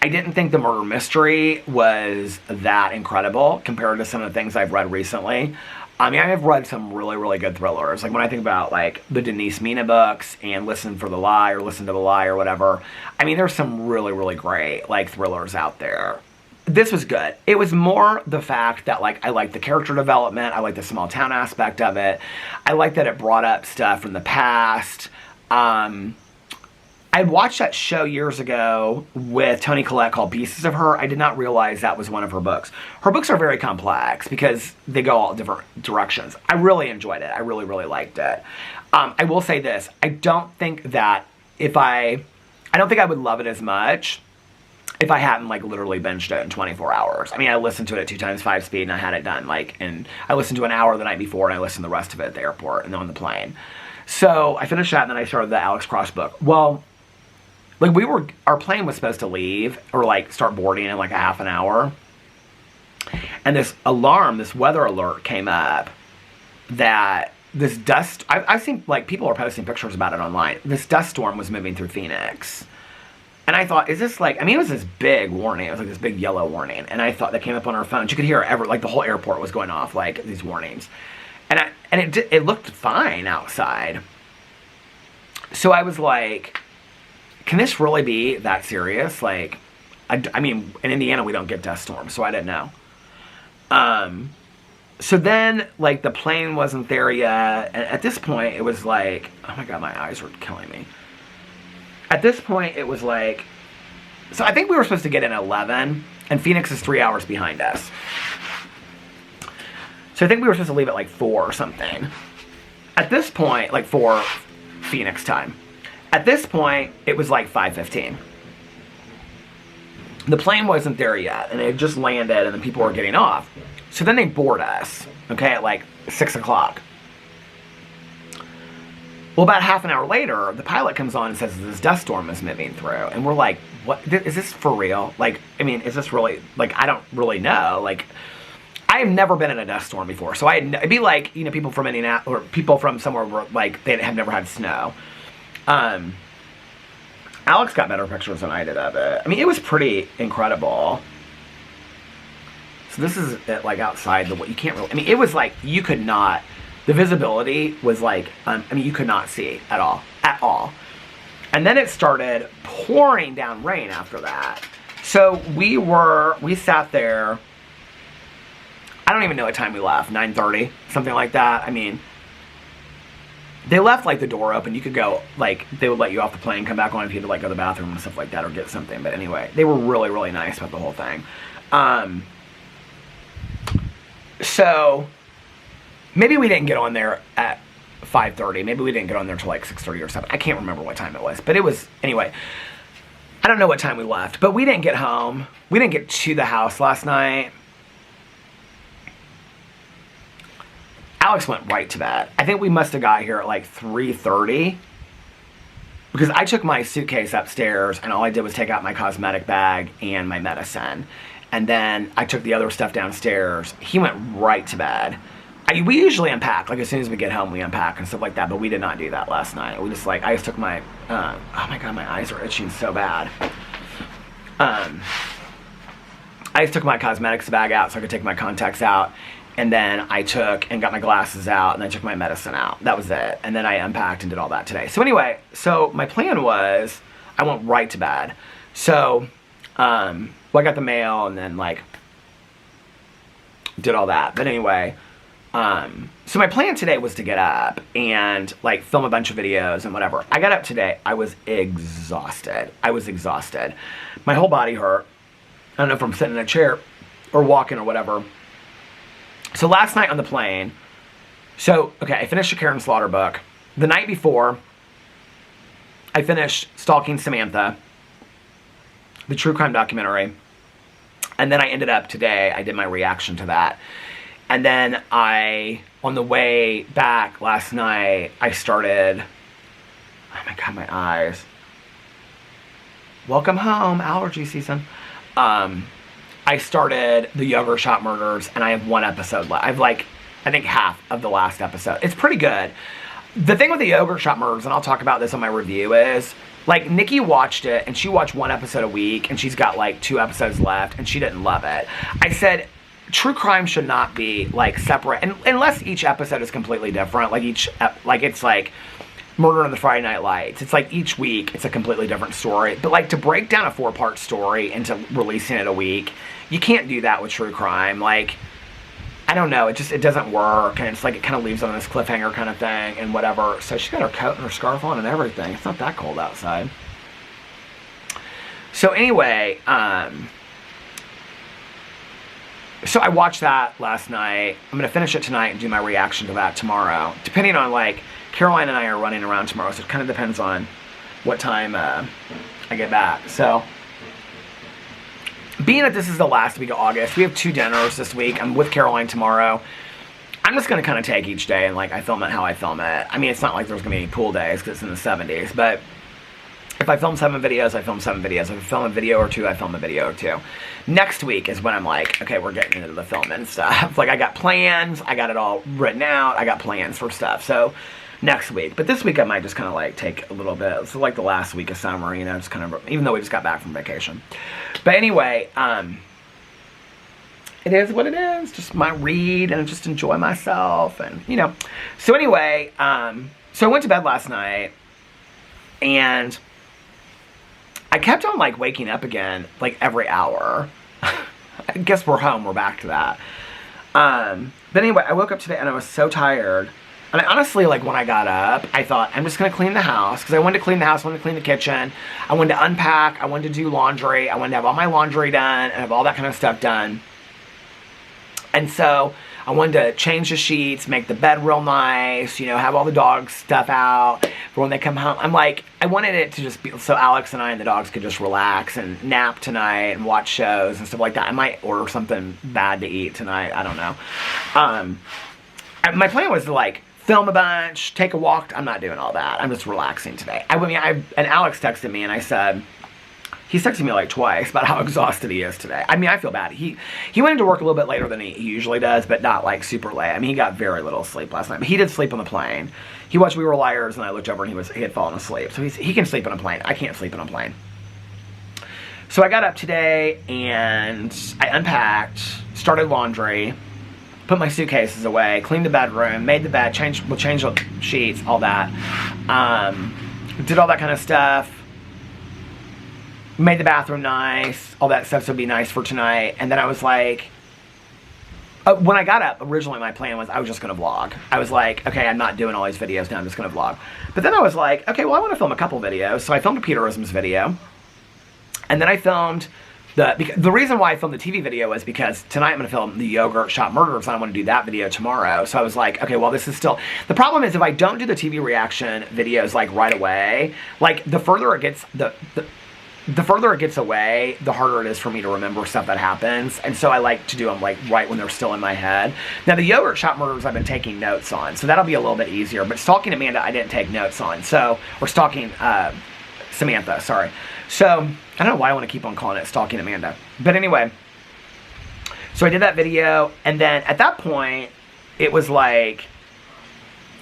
S1: didn't think the murder mystery was that incredible compared to some of the things I've read recently. I mean, I've read some really, really good thrillers. Like, when I think about, like, the Denise Mina books and Listen to the Lie or whatever, I mean, there's some really, really great, like, thrillers out there. This was good. It was more the fact that, like, I liked the character development. I liked the small town aspect of it. I liked that it brought up stuff from the past. I watched that show years ago with Toni Collette called Pieces of Her. I did not realize that was one of her books. Her books are very complex because they go all different directions. I really enjoyed it. I really, really liked it. I will say this. I don't think I would love it as much if I hadn't, like, literally binged it in 24 hours. I mean, I listened to it at 2 times 5 speed, and I had it done, like, and I listened to an hour the night before, and I listened to the rest of it at the airport and then on the plane. So I finished that, and then I started the Alex Cross book. Well, like, our plane was supposed to leave, or, like, start boarding in, like, a half an hour. And this weather alert came up that this dust, I've seen, like, people are posting pictures about it online. This dust storm was moving through Phoenix. And I thought, is this like, I mean, it was this big warning. It was like this big yellow warning. And I thought that came up on our phones. You could hear like the whole airport was going off, like, these warnings. And it looked fine outside. So I was like, can this really be that serious? Like, I mean, in Indiana, we don't get dust storms, so I didn't know. So then, like, the plane wasn't there yet. And at this point, it was like, oh my God, my eyes were killing me. At this point, it was like, so I think we were supposed to get in at 11, and Phoenix is 3 hours behind us. So I think we were supposed to leave at like 4 or something. At this point, like 4 Phoenix time. At this point, it was like 5:15. The plane wasn't there yet, and it had just landed, and the people were getting off. So then they board us, okay, at like 6 o'clock. Well, about half an hour later, the pilot comes on and says this dust storm is moving through. And we're like, what? Is this for real? Like, I mean, is this really, like, I don't really know. Like, I have never been in a dust storm before, so it'd be like, you know, people from Indianapolis, or people from somewhere where, like, they have never had snow. Alex got better pictures than I did of it. I mean, it was pretty incredible. So this is it, like, outside you can't really, I mean, it was like, you could not, the visibility was like, I mean, you could not see at all. And then it started pouring down rain after that. So we sat there, I don't even know what time we left, 9:30, something like that. I mean, they left, like, the door open. You could go, like, they would let you off the plane, come back on if you had to, like, go to the bathroom and stuff like that or get something. But anyway, they were really, really nice about the whole thing. So maybe we didn't get on there at 5:30. Maybe we didn't get on there till like 6:30 or 7. I can't remember what time it was. But it was, anyway, I don't know what time we left. But we didn't get home. We didn't get to the house last night. Alex went right to bed. I think we must have got here at like 3:30. Because I took my suitcase upstairs and all I did was take out my cosmetic bag and my medicine. And then I took the other stuff downstairs. He went right to bed. We usually unpack, like as soon as we get home we unpack and stuff like that, but we did not do that last night. We just, like, I just took my, oh my god, my eyes are itching so bad. I just took my cosmetics bag out so I could take my contacts out, and then I took and got my glasses out, and I took my medicine out. That was it. And then I unpacked and did all that today. So anyway, so my plan was, I went right to bed. So, well, I got the mail and then, like, did all that. But anyway, so my plan today was to get up and, like, film a bunch of videos and whatever. I got up today. I was exhausted. My whole body hurt. I don't know if I'm sitting in a chair or walking or whatever. So last night on the plane, I finished the Karen Slaughter book. The night before, I finished Stalking Samantha, the true crime documentary. And then I ended up today, I did my reaction to that. And then on the way back last night, I started, oh my god, my eyes. Welcome home, allergy season. I started the Yogurt Shop Murders, and I have one episode left. I have, like, I think half of the last episode. It's pretty good. The thing with the Yogurt Shop Murders, and I'll talk about this on my review, is, like, Nikki watched it, and she watched one episode a week, and she's got, like, 2 episodes left, and she didn't love it. I said, true crime should not be, like, separate, and unless each episode is completely different, like, it's like Murder on the Friday Night Lights. It's like each week it's a completely different story. But, like, to break down a 4-part story into releasing it a week, you can't do that with true crime. Like, I don't know, it doesn't work, and it's like it kind of leaves on this cliffhanger kind of thing and whatever. So she's got her coat and her scarf on and everything. It's not that cold outside. So anyway, so I watched that last night. I'm going to finish it tonight and do my reaction to that tomorrow. Depending on, like, Caroline and I are running around tomorrow, so it kind of depends on what time I get back. So, being that this is the last week of August, we have 2 dinners this week. I'm with Caroline tomorrow. I'm just going to kind of take each day and, like, I film it how I film it. I mean, it's not like there's going to be any pool days because it's in the 70s, but if I film 7 videos, I film 7 videos. If I film a video or 2, I film a video or 2. Next week is when I'm like, okay, we're getting into the filming stuff. Like, I got plans. I got it all written out. I got plans for stuff. So, next week. But this week I might just kind of, like, take a little bit. So, like, the last week of summer, you know, just kind of, even though we just got back from vacation. But anyway, it is what it is. Just my read and just enjoy myself and, you know. So anyway, so I went to bed last night and I kept on, like, waking up again, like, every hour. I guess we're home. We're back to that. But anyway, I woke up today and I was so tired. And I honestly, like, when I got up, I thought, I'm just going to clean the house. Because I wanted to clean the house, I wanted to clean the kitchen. I wanted to unpack. I wanted to do laundry. I wanted to have all my laundry done and have all that kind of stuff done. And so I wanted to change the sheets, make the bed real nice, you know, have all the dog stuff out for when they come home. I'm like, I wanted it to just be, so Alex and I and the dogs could just relax and nap tonight and watch shows and stuff like that. I might order something bad to eat tonight. I don't know. My plan was to, like, film a bunch, take a walk. I'm not doing all that. I'm just relaxing today. And Alex texted me and I said, He's texted me like twice about how exhausted he is today. I mean, I feel bad. He went into work a little bit later than he usually does, but not like super late. I mean, he got very little sleep last night, but he did sleep on the plane. He watched We Were Liars, and I looked over and he had fallen asleep. So he can sleep on a plane. I can't sleep on a plane. So I got up today and I unpacked, started laundry, put my suitcases away, cleaned the bedroom, made the bed, changed the sheets, all that. Did all that kind of stuff. Made the bathroom nice, all that stuff, so it'd be nice for tonight. And then I was like, when I got up, originally my plan was I was just going to vlog. I was like, okay, I'm not doing all these videos now, I'm just going to vlog. But then I was like, okay, well, I want to film a couple videos. So I filmed a Peterisms video. And then I filmed the reason why I filmed the TV video was because tonight I'm going to film the Yogurt Shop Murders, and I want to do that video tomorrow. So I was like, okay, well, this is still... The problem is if I don't do the TV reaction videos, like, right away, like, the further it gets... The further it gets away, the harder it is for me to remember stuff that happens. And so I like to do them like right when they're still in my head. Now the Yogurt Shop Murders I've been taking notes on, so that'll be a little bit easier. But Stalking Amanda I didn't take notes on. So, or Stalking Samantha, sorry. So, I don't know why I want to keep on calling it Stalking Amanda. But anyway, so I did that video, and then at that point, it was like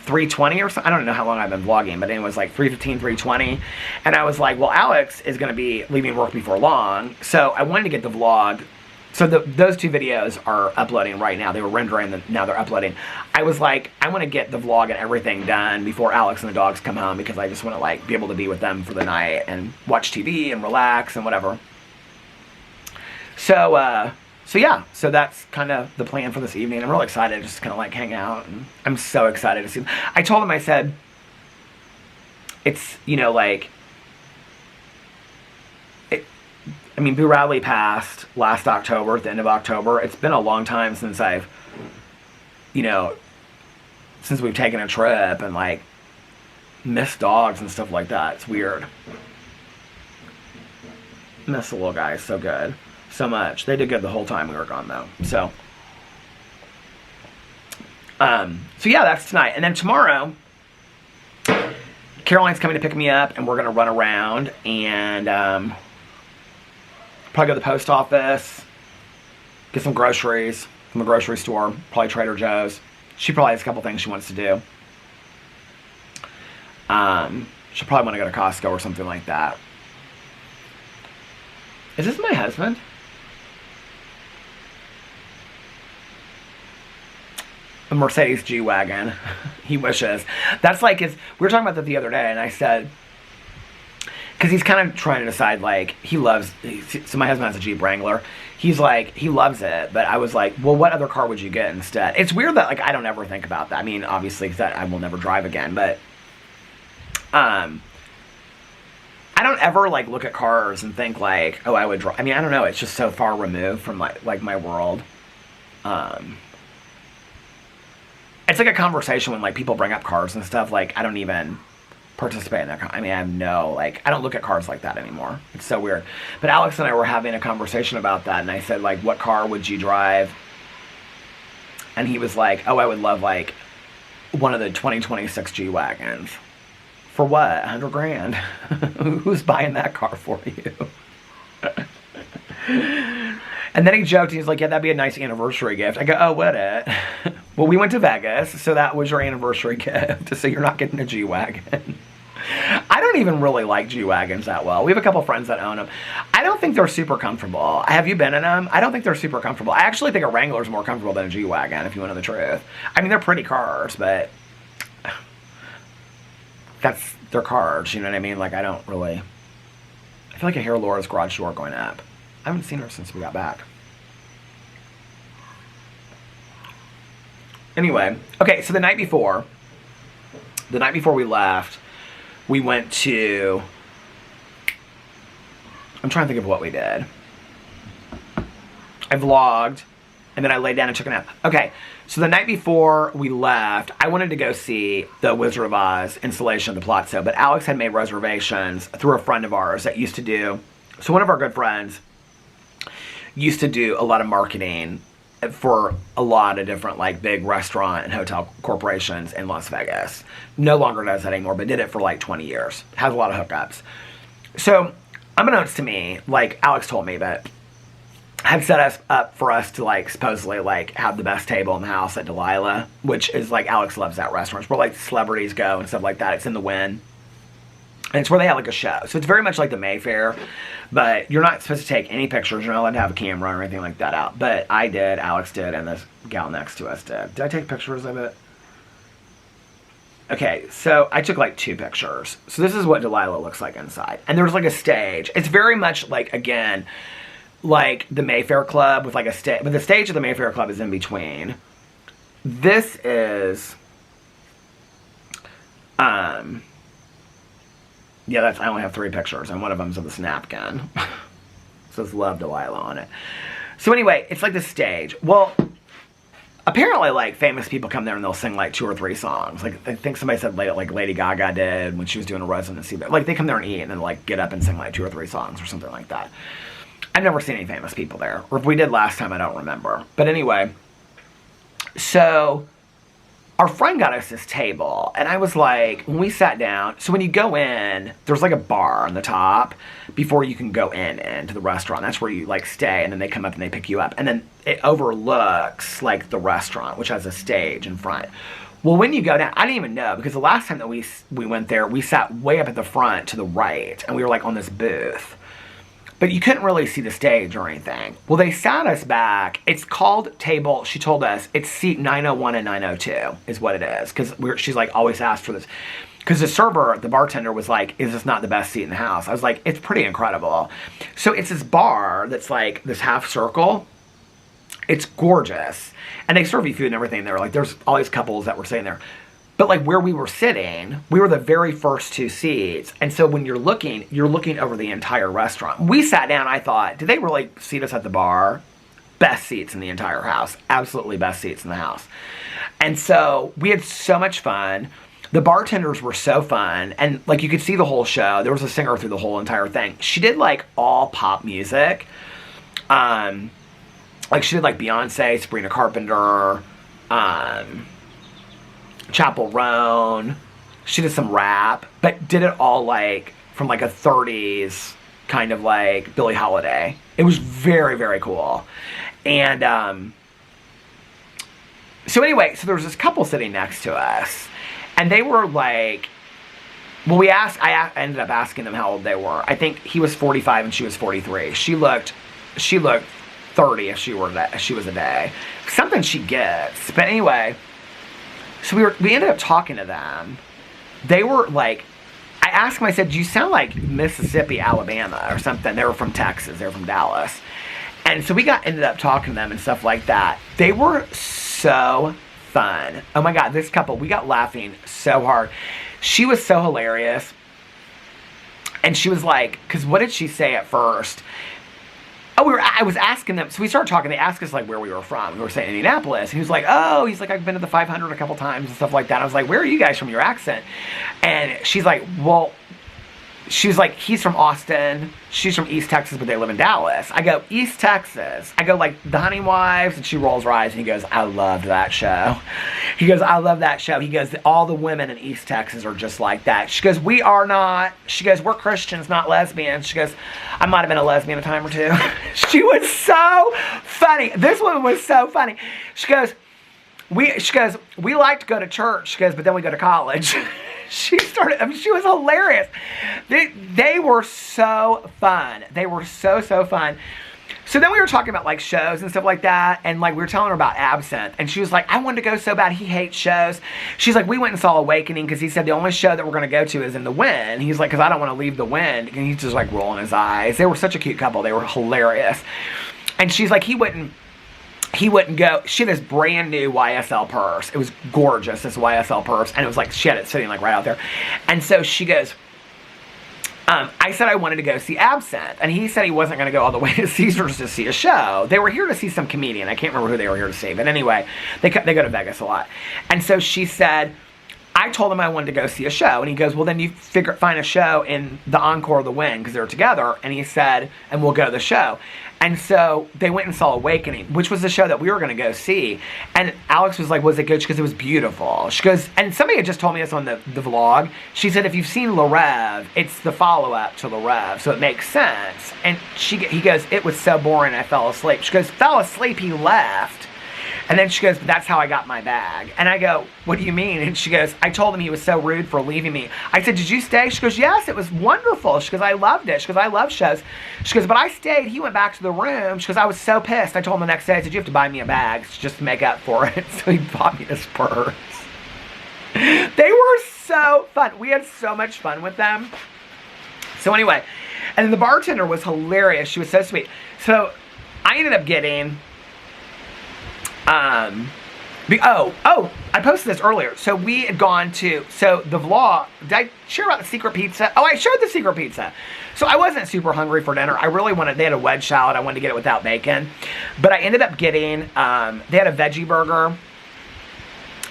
S1: 3:20 or something. I don't know how long I've been vlogging, but it was like 3:15, 3:20. And I was like, well, Alex is going to be leaving work before long. So I wanted to get the vlog. So those two videos are uploading right now. They were rendering, now they're uploading. I was like, I want to get the vlog and everything done before Alex and the dogs come home, because I just want to like be able to be with them for the night and watch TV and relax and whatever. So yeah, so that's kind of the plan for this evening. I'm really excited, just kind of like hang out, and I'm so excited to see them. I told him, I said, it's, you know, like, I mean, Boo Radley passed last October, at the end of October. It's been a long time since I've, you know, since we've taken a trip and like missed dogs and stuff like that. It's weird. Miss the little guys so good. So much. They did good the whole time we were gone, though. So yeah, that's tonight. And then tomorrow, Caroline's coming to pick me up, and we're going to run around and probably go to the post office, get some groceries from the grocery store, probably Trader Joe's. She probably has a couple things she wants to do. She'll probably want to go to Costco or something like that. Is this my husband? A Mercedes G-Wagon. He wishes. That's like his... We were talking about that the other day, and I said... Because he's kind of trying to decide, like, he loves... So my husband has a Jeep Wrangler. He's like, he loves it, but I was like, well, what other car would you get instead? It's weird that, like, I don't ever think about that. I mean, obviously, because I will never drive again, but... I don't ever, like, look at cars and think, like, oh, I would drive... I mean, I don't know. It's just so far removed from, like my world. It's like a conversation when, like, people bring up cars and stuff. Like, I don't even participate in that. I mean, I have no, like, I don't look at cars like that anymore. It's so weird. But Alex and I were having a conversation about that, and I said, like, what car would you drive? And he was like, oh, I would love, like, one of the 2026 G-Wagons. For what? 100 grand? Who's buying that car for you? And then he joked, he's like, yeah, that'd be a nice anniversary gift. I go, oh, would it? Well, we went to Vegas, so that was your anniversary gift, so you're not getting a G-Wagon. I don't even really like G-Wagons that well. We have a couple friends that own them. I don't think they're super comfortable. Have you been in them? I don't think they're super comfortable. I actually think a Wrangler's more comfortable than a G-Wagon, if you want to know the truth. I mean, they're pretty cars, but... they're cars, you know what I mean? Like, I don't really... I feel like I hear Laura's garage door going up. I haven't seen her since we got back. Anyway, okay, so the night before we left, we went to... I'm trying to think of what we did. I vlogged, and then I laid down and took a nap. Okay, so the night before we left, I wanted to go see the Wizard of Oz installation of the Palazzo, but Alex had made reservations through a friend of ours that used to do... So one of our good friends used to do a lot of marketing for a lot of different, like, big restaurant and hotel corporations in Las Vegas. No longer does that anymore, but did it for like 20 years. Has a lot of hookups. So unbeknownst to me, like Alex told me, but had set us up for us to like supposedly like have the best table in the house at Delilah, which is like Alex loves that restaurant. It's where like celebrities go and stuff like that. It's in the Wynn. And it's where they have like a show. So it's very much like the Mayfair, but you're not supposed to take any pictures. You're not allowed to have a camera or anything like that out. But I did, Alex did, and this gal next to us did. Did I take pictures of it? Okay, so I took like 2 pictures. So this is what Delilah looks like inside. And there's like a stage. It's very much like, again, like the Mayfair Club with like a stage. But the stage of the Mayfair Club is in between. This is, yeah, I only have 3 pictures, and one of them's of this napkin. It says Love Delilah on it. So anyway, it's like the stage. Well, apparently, like, famous people come there and they'll sing, like, 2 or 3 songs. Like, I think somebody said, like, Lady Gaga did when she was doing a residency. But, like, they come there and eat and then, like, get up and sing, like, 2 or 3 songs or something like that. I've never seen any famous people there. Or if we did last time, I don't remember. But anyway, so our friend got us this table, and I was like, when we sat down, so when you go in, there's like a bar on the top before you can go into the restaurant. That's where you like stay, and then they come up and they pick you up. And then it overlooks like the restaurant, which has a stage in front. Well, when you go down, I didn't even know, because the last time that we went there, we sat way up at the front to the right, and we were like on this booth. But you couldn't really see the stage or anything. Well, they sat us back. It's called table, she told us, it's seat 901 and 902 is what it is. Because she's like, always asked for this. Because the server, the bartender was like, is this not the best seat in the house? I was like, it's pretty incredible. So it's this bar that's like this half circle. It's gorgeous. And they serve you food and everything there. Like there's all these couples that were sitting there. But like where we were sitting, we were the very first 2 seats. And so when you're looking over the entire restaurant. We sat down, I thought, did they really seat us at the bar? Best seats in the entire house. Absolutely best seats in the house. And so we had so much fun. The bartenders were so fun. And like you could see the whole show. There was a singer through the whole entire thing. She did like all pop music. Like she did like Beyonce, Sabrina Carpenter, Chappell Roan. She did some rap, but did it all like from like a 30s kind of like Billie Holiday. It was very, very cool. And so anyway, so there was this couple sitting next to us, and they were like, well, I ended up asking them how old they were. I think he was 45 and she was 43. She looked 30 if she was a day. Something she gets. But anyway, so we ended up talking to them. They were like, I asked them, I said, do you sound like Mississippi, Alabama or something? They were from Texas. They were from Dallas. And so we ended up talking to them and stuff like that. They were so fun. Oh my God, this couple, we got laughing so hard. She was so hilarious. And she was like, because what did she say at first? Oh, I was asking them, so we started talking, they asked us, like, where we were from. We were saying Indianapolis. And he was like, oh, he's like, I've been to the 500 a couple times and stuff like that. I was like, where are you guys from, your accent? And she's like, well, she was like, he's from Austin. She's from East Texas, but they live in Dallas. I go, East Texas. I go, like, The Honey Wives, and she rolls her eyes, and he goes, I loved that show. He goes, I love that show. He goes, all the women in East Texas are just like that. She goes, we are not. She goes, we're Christians, not lesbians. She goes, I might have been a lesbian a time or 2. She was so funny. This woman was so funny. She goes, we like to go to church. She goes, but then we go to college. She was hilarious. They were so fun. They were so fun. So then we were talking about like shows and stuff like that, and like we were telling her about Absinthe, and she was like, I wanted to go so bad. He hates shows. She's like, we went and saw Awakening because he said the only show that we're going to go to is in the Wynn. He's like, because I don't want to leave the Wynn. And he's just like rolling his eyes. They were such a cute couple. They were hilarious. And she's like, he wouldn't go. She had this brand new YSL purse. It was gorgeous, this YSL purse. And it was like, she had it sitting like right out there. And so she goes, I said I wanted to go see Absinthe. And he said he wasn't going to go all the way to Caesars to see a show. They were here to see some comedian. I can't remember who they were here to see. But anyway, they go to Vegas a lot. And so she said, I told him I wanted to go see a show, and he goes, well, then you find a show in the Encore of the Wind, because they're together, and he said, and we'll go to the show. And so they went and saw Awakening, which was the show that we were going to go see. And Alex was like, was it good? She goes, it was beautiful. She goes, and somebody had just told me this on the vlog. She said, if you've seen Le Rêve, it's the follow-up to Le Rêve, so it makes sense. And he goes, it was so boring, I fell asleep. She goes, fell asleep, he left. And then she goes, that's how I got my bag. And I go, what do you mean? And she goes, I told him he was so rude for leaving me. I said, did you stay? She goes, yes, it was wonderful. She goes, I loved it. She goes, I love shows. She goes, but I stayed. He went back to the room. She goes, I was so pissed. I told him the next day, I said, you have to buy me a bag just to make up for it. So he bought me this purse. They were so fun. We had so much fun with them. So anyway, and then the bartender was hilarious. She was so sweet. So I ended up getting... I posted this earlier. So we had gone to, so the vlog, did I share about the secret pizza? Oh, I showed the secret pizza. So I wasn't super hungry for dinner. I really wanted, they had a wedge salad. I wanted to get it without bacon. But I ended up getting, they had a veggie burger.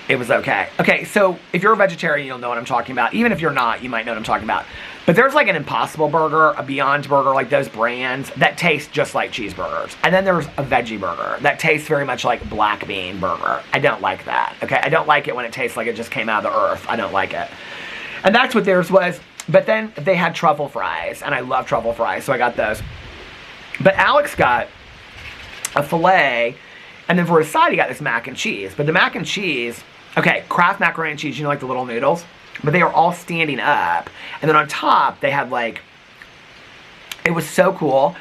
S1: It was okay. Okay, so if you're a vegetarian, you'll know what I'm talking about. Even if you're not, you might know what I'm talking about. But there's like an Impossible Burger, a Beyond Burger, like those brands that taste just like cheeseburgers. And then there's a veggie burger that tastes very much like black bean burger. I don't like that, okay? I don't like it when it tastes like it just came out of the earth. I don't like it. And that's what theirs was. But then they had truffle fries, and I love truffle fries, so I got those. But Alex got a filet, and then for his side, he got this mac and cheese. But the mac and cheese, okay, Kraft macaroni and cheese, you know, like the little noodles? But they were all standing up. And then on top, they had like, it was so cool.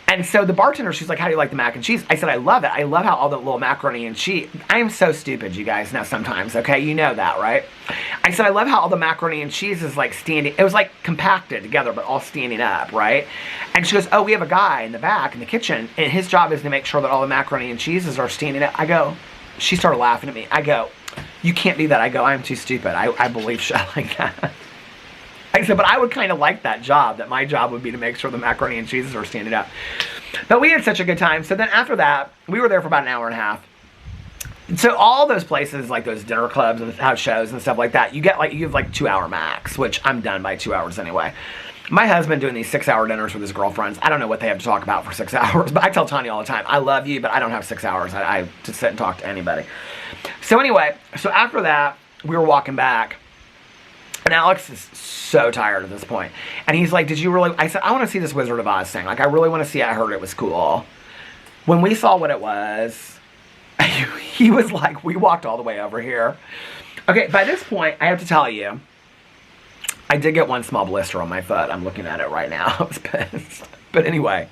S1: And so the bartender, she's like, how do you like the mac and cheese? I said, I love it. I love how all the little macaroni and cheese, I am so stupid, you guys, now sometimes, okay? You know that, right? I said, I love how all the macaroni and cheese is like standing, it was like compacted together, but all standing up, right? And she goes, oh, we have a guy in the back in the kitchen, and his job is to make sure that all the macaroni and cheeses are standing up. I go, she started laughing at me. I go, you can't do that. I go, I'm too stupid. I believe shit like that. I said, but I would kind of like that job, that my job would be to make sure the macaroni and cheeses are standing up. But we had such a good time. So then after that, we were there for about an hour and a half. And so all those places, like those dinner clubs and house shows and stuff like that, you have like 2 hour max, which I'm done by 2 hours anyway. My husband doing these 6 hour dinners with his girlfriends, I don't know what they have to talk about for 6 hours, but I tell Tanya all the time, I love you, but I don't have 6 hours. I to sit and talk to anybody. So anyway, so after that, we were walking back, and Alex is so tired at this point. And he's like, did you really, I said, I want to see this Wizard of Oz thing. Like, I really want to see it. I heard it was cool. When we saw what it was, he was like, we walked all the way over here. Okay, by this point, I have to tell you, I did get one small blister on my foot. I'm looking at it right now. I was pissed. But anyway,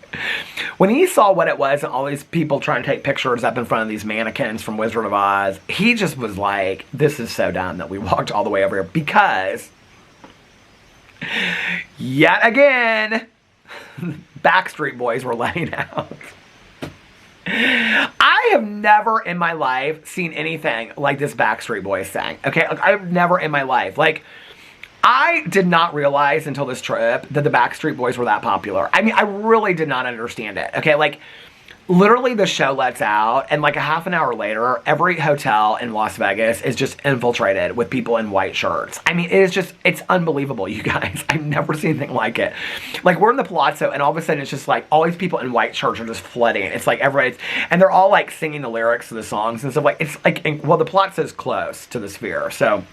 S1: when he saw what it was and all these people trying to take pictures up in front of these mannequins from Wizard of Oz, he just was like, this is so dumb that we walked all the way over here. Because, yet again, Backstreet Boys were letting out. I have never in my life seen anything like this Backstreet Boys thing. Okay, like, I've never in my life. Like, I did not realize until this trip that the Backstreet Boys were that popular. I mean, I really did not understand it. Okay, like, literally the show lets out, and like a half an hour later, every hotel in Las Vegas is just infiltrated with people in white shirts. I mean, it is just, it's unbelievable, you guys. I've never seen anything like it. Like, we're in the Palazzo, and all of a sudden, it's just like, all these people in white shirts are just flooding. It's like, everybody's, and they're all like singing the lyrics to the songs and stuff. Like, it's like, well, the Palazzo's close to the Sphere, so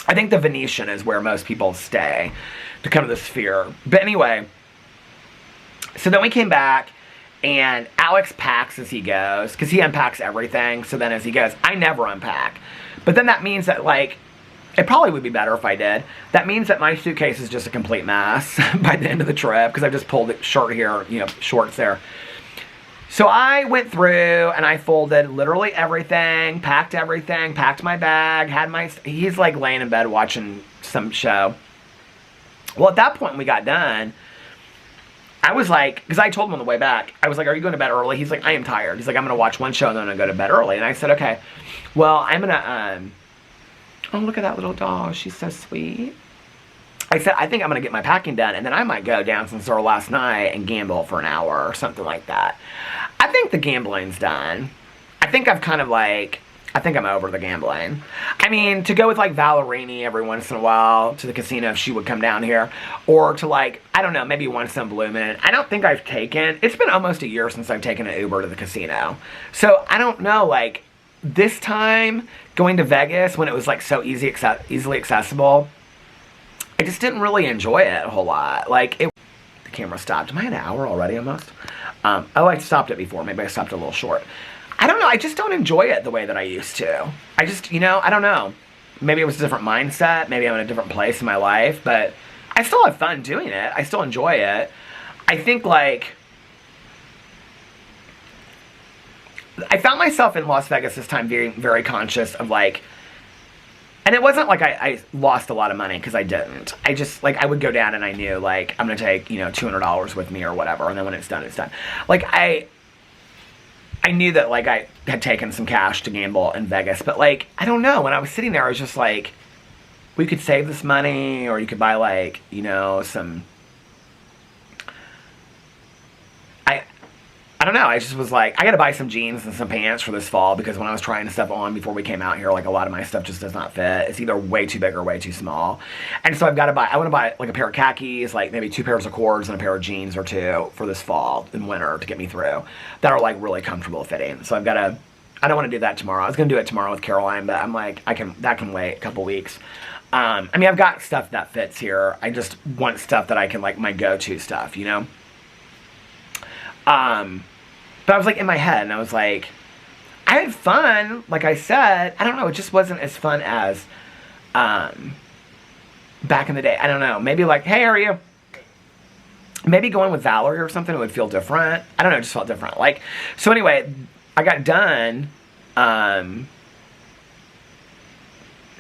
S1: I think the Venetian is where most people stay to come to the Sphere. But anyway, so then we came back, and Alex packs as he goes, because he unpacks everything. So then as he goes, I never unpack. But then that means that, like, it probably would be better if I did. That means that my suitcase is just a complete mess by the end of the trip, because I just pulled it short here, you know, shorts there. So I went through, and I folded literally everything, packed my bag, had my, he's like laying in bed watching some show. Well, at that point when we got done, I was like, because I told him on the way back, I was like, are you going to bed early? He's like, I am tired. He's like, I'm going to watch one show and then I'm going to go to bed early. And I said, okay, well, I'm going to, oh, look at that little doll. She's so sweet. I said, I think I'm going to get my packing done, and then I might go down since our last night and gamble for an hour or something like that. I think the gambling's done. I think I've kind of like, I think I'm over the gambling. I mean, to go with like Valerini every once in a while to the casino if she would come down here, or to like, I don't know, maybe once in a blue moon. I don't think I've taken, it's been almost a year since I've taken an Uber to the casino. So I don't know, like this time going to Vegas when it was like so easily accessible, I just didn't really enjoy it a whole lot. Like the camera stopped. Am I at an hour already almost? Oh, I stopped it before. Maybe I stopped it a little short. I don't know. I just don't enjoy it the way that I used to. I just, I don't know. Maybe it was a different mindset. Maybe I'm in a different place in my life. But I still have fun doing it. I still enjoy it. I think, like, I found myself in Las Vegas this time very, very conscious of, like, and it wasn't like I lost a lot of money, because I didn't. I just, like, I would go down and I knew, like, I'm going to take, $200 with me or whatever. And then when it's done, it's done. Like, I knew that, like, I had taken some cash to gamble in Vegas. But, like, I don't know. When I was sitting there, I was just like, we could save this money, or you could buy, like, some... I don't know. I just was like, I got to buy some jeans and some pants for this fall, because when I was trying stuff on before we came out here, like, a lot of my stuff just does not fit. It's either way too big or way too small. And so I want to buy, like, a pair of khakis, like, maybe 2 pairs of cords and a pair of jeans or 2 for this fall and winter to get me through that are, like, really comfortable fitting. So I don't want to do that tomorrow. I was going to do it tomorrow with Caroline, but I'm like, that can wait a couple weeks. I mean, I've got stuff that fits here. I just want stuff that I can, like, my go-to stuff, But I was, like, in my head, and I was like, I had fun, like I said. I don't know, it just wasn't as fun as back in the day. I don't know, maybe like, hey, how are you? Maybe going with Valerie or something, it would feel different. I don't know, it just felt different. Like, so anyway, I got done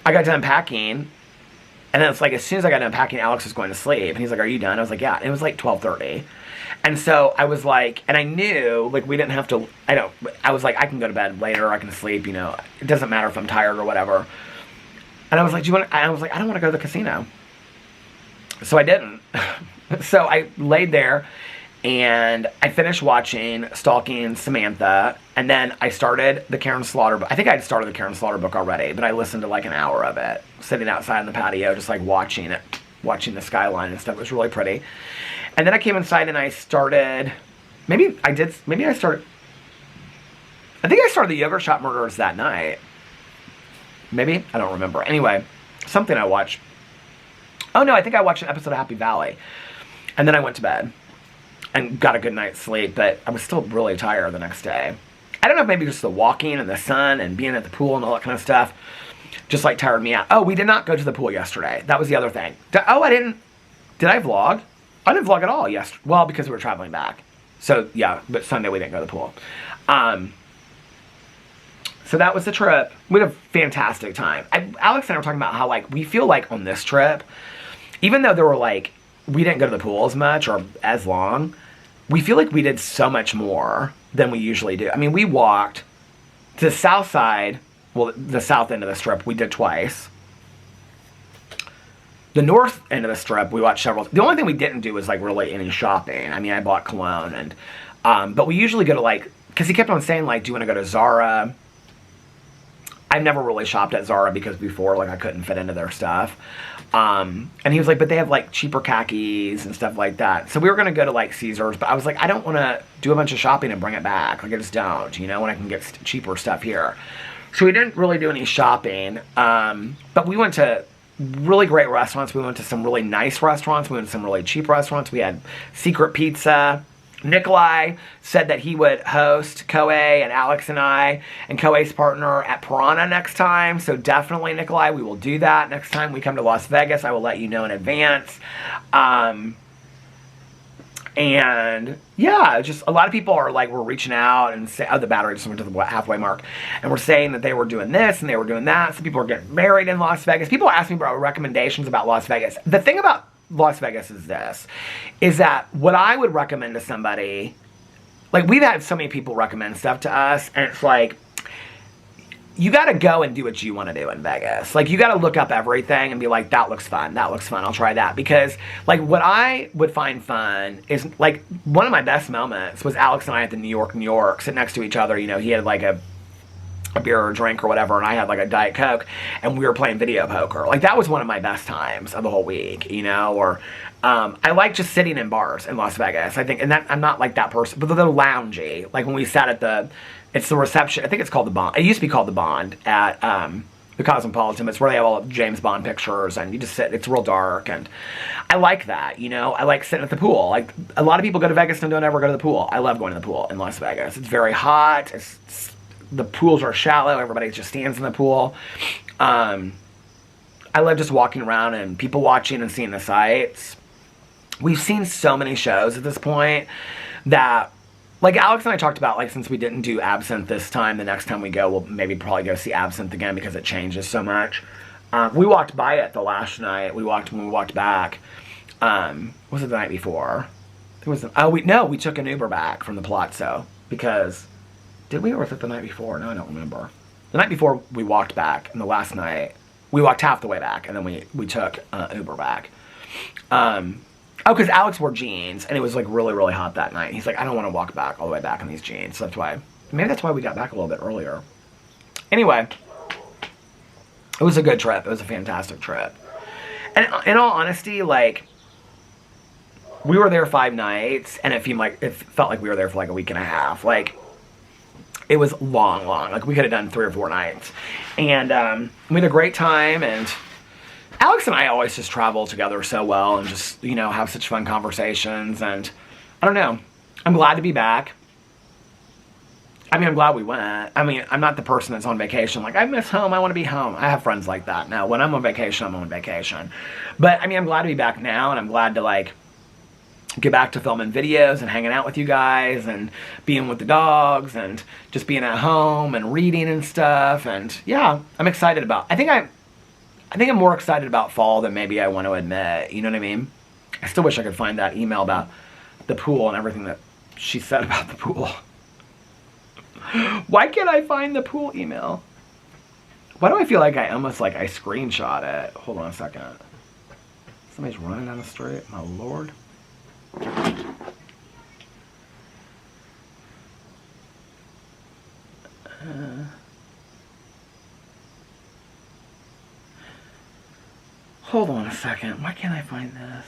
S1: packing, and then it's like, as soon as I got done packing, Alex was going to sleep, and he's like, are you done? I was like, yeah. And it was like 12:30. And so I was like, and I knew, like, we didn't have to, I was like, I can go to bed later, I can sleep, it doesn't matter if I'm tired or whatever. And I was like, I was like, I don't want to go to the casino. So I didn't. So I laid there, and I finished watching Stalking Samantha, and then I started the Karen Slaughter book. I think I'd started the Karen Slaughter book already, but I listened to like an hour of it, sitting outside in the patio, just like watching the skyline and stuff. It was really pretty. And then I came inside and I started, I think I started the Yogurt Shop Murders that night. Maybe? I don't remember. Anyway, something I watched. Oh no, I think I watched an episode of Happy Valley. And then I went to bed and got a good night's sleep, but I was still really tired the next day. I don't know if maybe just the walking and the sun and being at the pool and all that kind of stuff just like tired me out. Oh, we did not go to the pool yesterday. That was the other thing. Did I vlog? I didn't vlog at all yesterday. Well, because we were traveling back. So, yeah, but Sunday we didn't go to the pool. So that was the trip. We had a fantastic time. Alex and I were talking about how, like, we feel like on this trip, even though there were, like, we didn't go to the pool as much or as long, we feel like we did so much more than we usually do. I mean, we walked to the south side, well, the south end of the strip, we did twice. The north end of the strip, we watched several. The only thing we didn't do was, like, really any shopping. I mean, I bought cologne, and but we usually go to, like, because he kept on saying, like, do you want to go to Zara? I've never really shopped at Zara because before, like, I couldn't fit into their stuff. And he was like, but they have, like, cheaper khakis and stuff like that. So we were going to go to, like, Caesars, but I was like, I don't want to do a bunch of shopping and bring it back. Like, I just don't, when I can get cheaper stuff here. So we didn't really do any shopping. But we went to really great restaurants. We went to some really nice restaurants. We went to some really cheap restaurants. We had Secret Pizza. Nikolai said that he would host Koei and Alex and I and Koei's partner at Piranha next time. So definitely, Nikolai, we will do that next time we come to Las Vegas. I will let you know in advance. And yeah, just a lot of people are like, we're reaching out and say, oh, the battery just went to the halfway mark. And we're saying that they were doing this and they were doing that. So people are getting married in Las Vegas. People are asking me about recommendations about Las Vegas. The thing about Las Vegas is that what I would recommend to somebody, like, we've had so many people recommend stuff to us, and it's like, you got to go and do what you want to do in Vegas. Like, you got to look up everything and be like, that looks fun, I'll try that. Because, like, what I would find fun is, like, one of my best moments was Alex and I at the New York, sitting next to each other. He had, like, a beer or a drink or whatever, and I had like a Diet Coke, and we were playing video poker. Like, that was one of my best times of the whole week, you know, or I like just sitting in bars in Las Vegas. I think, and that I'm not like that person, but they're loungy. Like when we sat at it's the reception, I think it's called the Bond. It used to be called the Bond at the Cosmopolitan. It's where they have all of James Bond pictures, and you just sit, it's real dark, and I like that, you know. I like sitting at the pool. Like, a lot of people go to Vegas and don't ever go to the pool. I love going to the pool in Las Vegas. It's very hot. The pools are shallow. Everybody just stands in the pool. I love just walking around and people watching and seeing the sights. We've seen so many shows at this point that, like Alex and I talked about, like, since we didn't do Absinthe this time, the next time we go, we'll maybe probably go see Absinthe again because it changes so much. We walked by it the last night. When we walked back. Was it the night before? We took an Uber back from the Palazzo because, did we, or was it the night before? No, I don't remember. The night before we walked back, and the last night, we walked half the way back, and then we took Uber back. Because Alex wore jeans, and it was like really, really hot that night. He's like, I don't want to walk back all the way back in these jeans. So maybe that's why we got back a little bit earlier. Anyway, it was a good trip. It was a fantastic trip. And in all honesty, like, we were there 5 nights, and it felt like we were there for like a week and a half. Like, it was long. Like, we could have done 3 or 4 nights. And we had a great time, and Alex and I always just travel together so well and just, you know, have such fun conversations. And I don't know. I'm glad to be back. I mean, I'm glad we went. I mean, I'm not the person that's on vacation. Like, I miss home. I want to be home. I have friends like that. Now, when I'm on vacation, I'm on vacation. But, I mean, I'm glad to be back now, and I'm glad to, like, get back to filming videos and hanging out with you guys and being with the dogs and just being at home and reading and stuff. And, yeah, I'm excited about I think I'm more excited about fall than maybe I want to admit. You know what I mean? I still wish I could find that email about the pool and everything that she said about the pool. Why can't I find the pool email? Why do I feel like I screenshot it? Hold on a second. Somebody's running down the street. My lord. Hold on a second. Why can't I find this?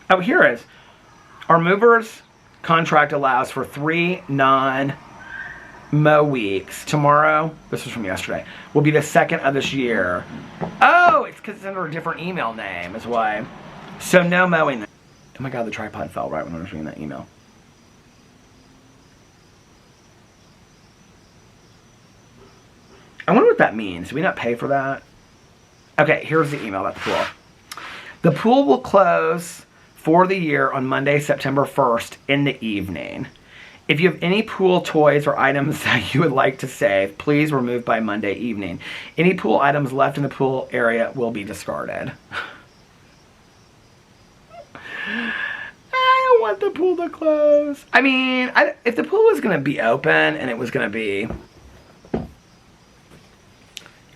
S1: Oh, here it is. Our movers contract allows for 3 non-mow weeks. Tomorrow, this was from yesterday, will be the 2nd of this year. Oh, it's because it's under a different email name is why. So no mowing. Oh my God, the tripod fell right when I was reading that email. I wonder what that means. Do we not pay for that? Okay, here's the email about the pool. The pool will close for the year on Monday, September 1st in the evening. If you have any pool toys or items that you would like to save, please remove by Monday evening. Any pool items left in the pool area will be discarded. I don't want the pool to close. I mean, if the pool was going to be open and it was going to be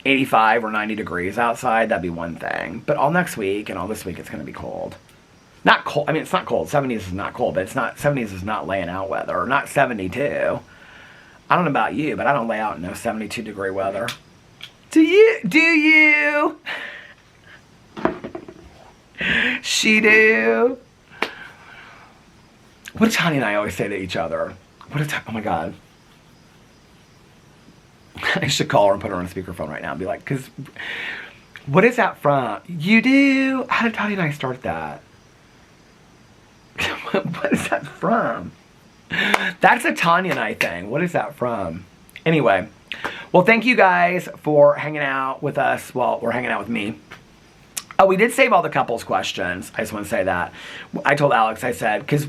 S1: 85 or 90 degrees outside, that'd be one thing. But all next week and all this week, it's going to be cold. Not cold. I mean, it's not cold. 70s is not cold, but 70s is not laying out weather. Or not 72. I don't know about you, but I don't lay out in no 72 degree weather. Do you? She do. What does Honey and I always say to each other? Oh my God. I should call her and put her on speakerphone right now and be like, because what is that from? You do? How did Honey and I start that? What is that from? That's a Tanya and I thing. What is that from? Anyway, well, thank you guys for hanging out with us. Well, we're hanging out with me. Oh, we did save all the couples questions. I just want to say that. I told Alex, I said, because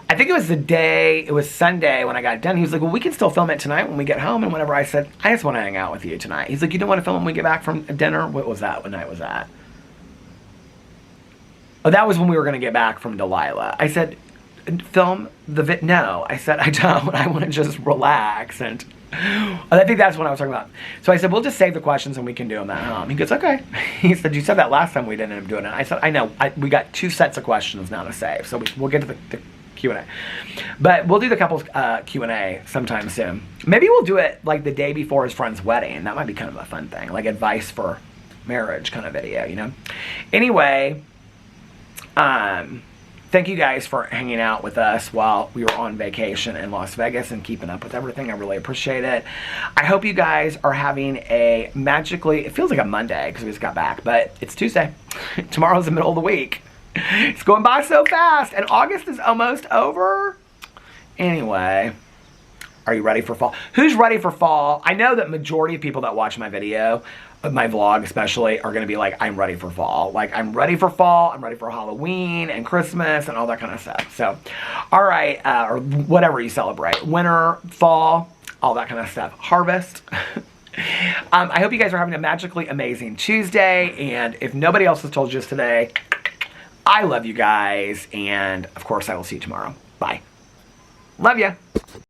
S1: I think it was Sunday when I got done. He was like, well, we can still film it tonight when we get home. And whenever I said, I just want to hang out with you tonight. He's like, you don't want to film when we get back from dinner? What was that? What night was that? Oh, that was when we were going to get back from Delilah. I said, film the no. I said, I don't. I want to just relax. And I think that's what I was talking about. So I said, we'll just save the questions and we can do them at home. He goes, okay. He said, you said that last time we didn't end up doing it. I said, I know. We got 2 sets of questions now to save. So we'll get to the Q&A. But we'll do the couples Q&A sometime soon. Maybe we'll do it like the day before his friend's wedding. That might be kind of a fun thing. Like advice for marriage kind of video, you know? Anyway, thank you guys for hanging out with us while we were on vacation in Las Vegas and keeping up with everything. I really appreciate it. I hope you guys are having a magically, it feels like a Monday because we just got back, but it's Tuesday. Tomorrow's the middle of the week. It's going by so fast, and August is almost over. Anyway, are you ready for fall? Who's ready for fall? I know that majority of people that watch my video, my vlog especially, are going to be like, I'm ready for fall. Like, I'm ready for fall. I'm ready for Halloween and Christmas and all that kind of stuff. So, all right, or whatever you celebrate. Winter, fall, all that kind of stuff. Harvest. I hope you guys are having a magically amazing Tuesday. And if nobody else has told you this today, I love you guys. And, of course, I will see you tomorrow. Bye. Love ya.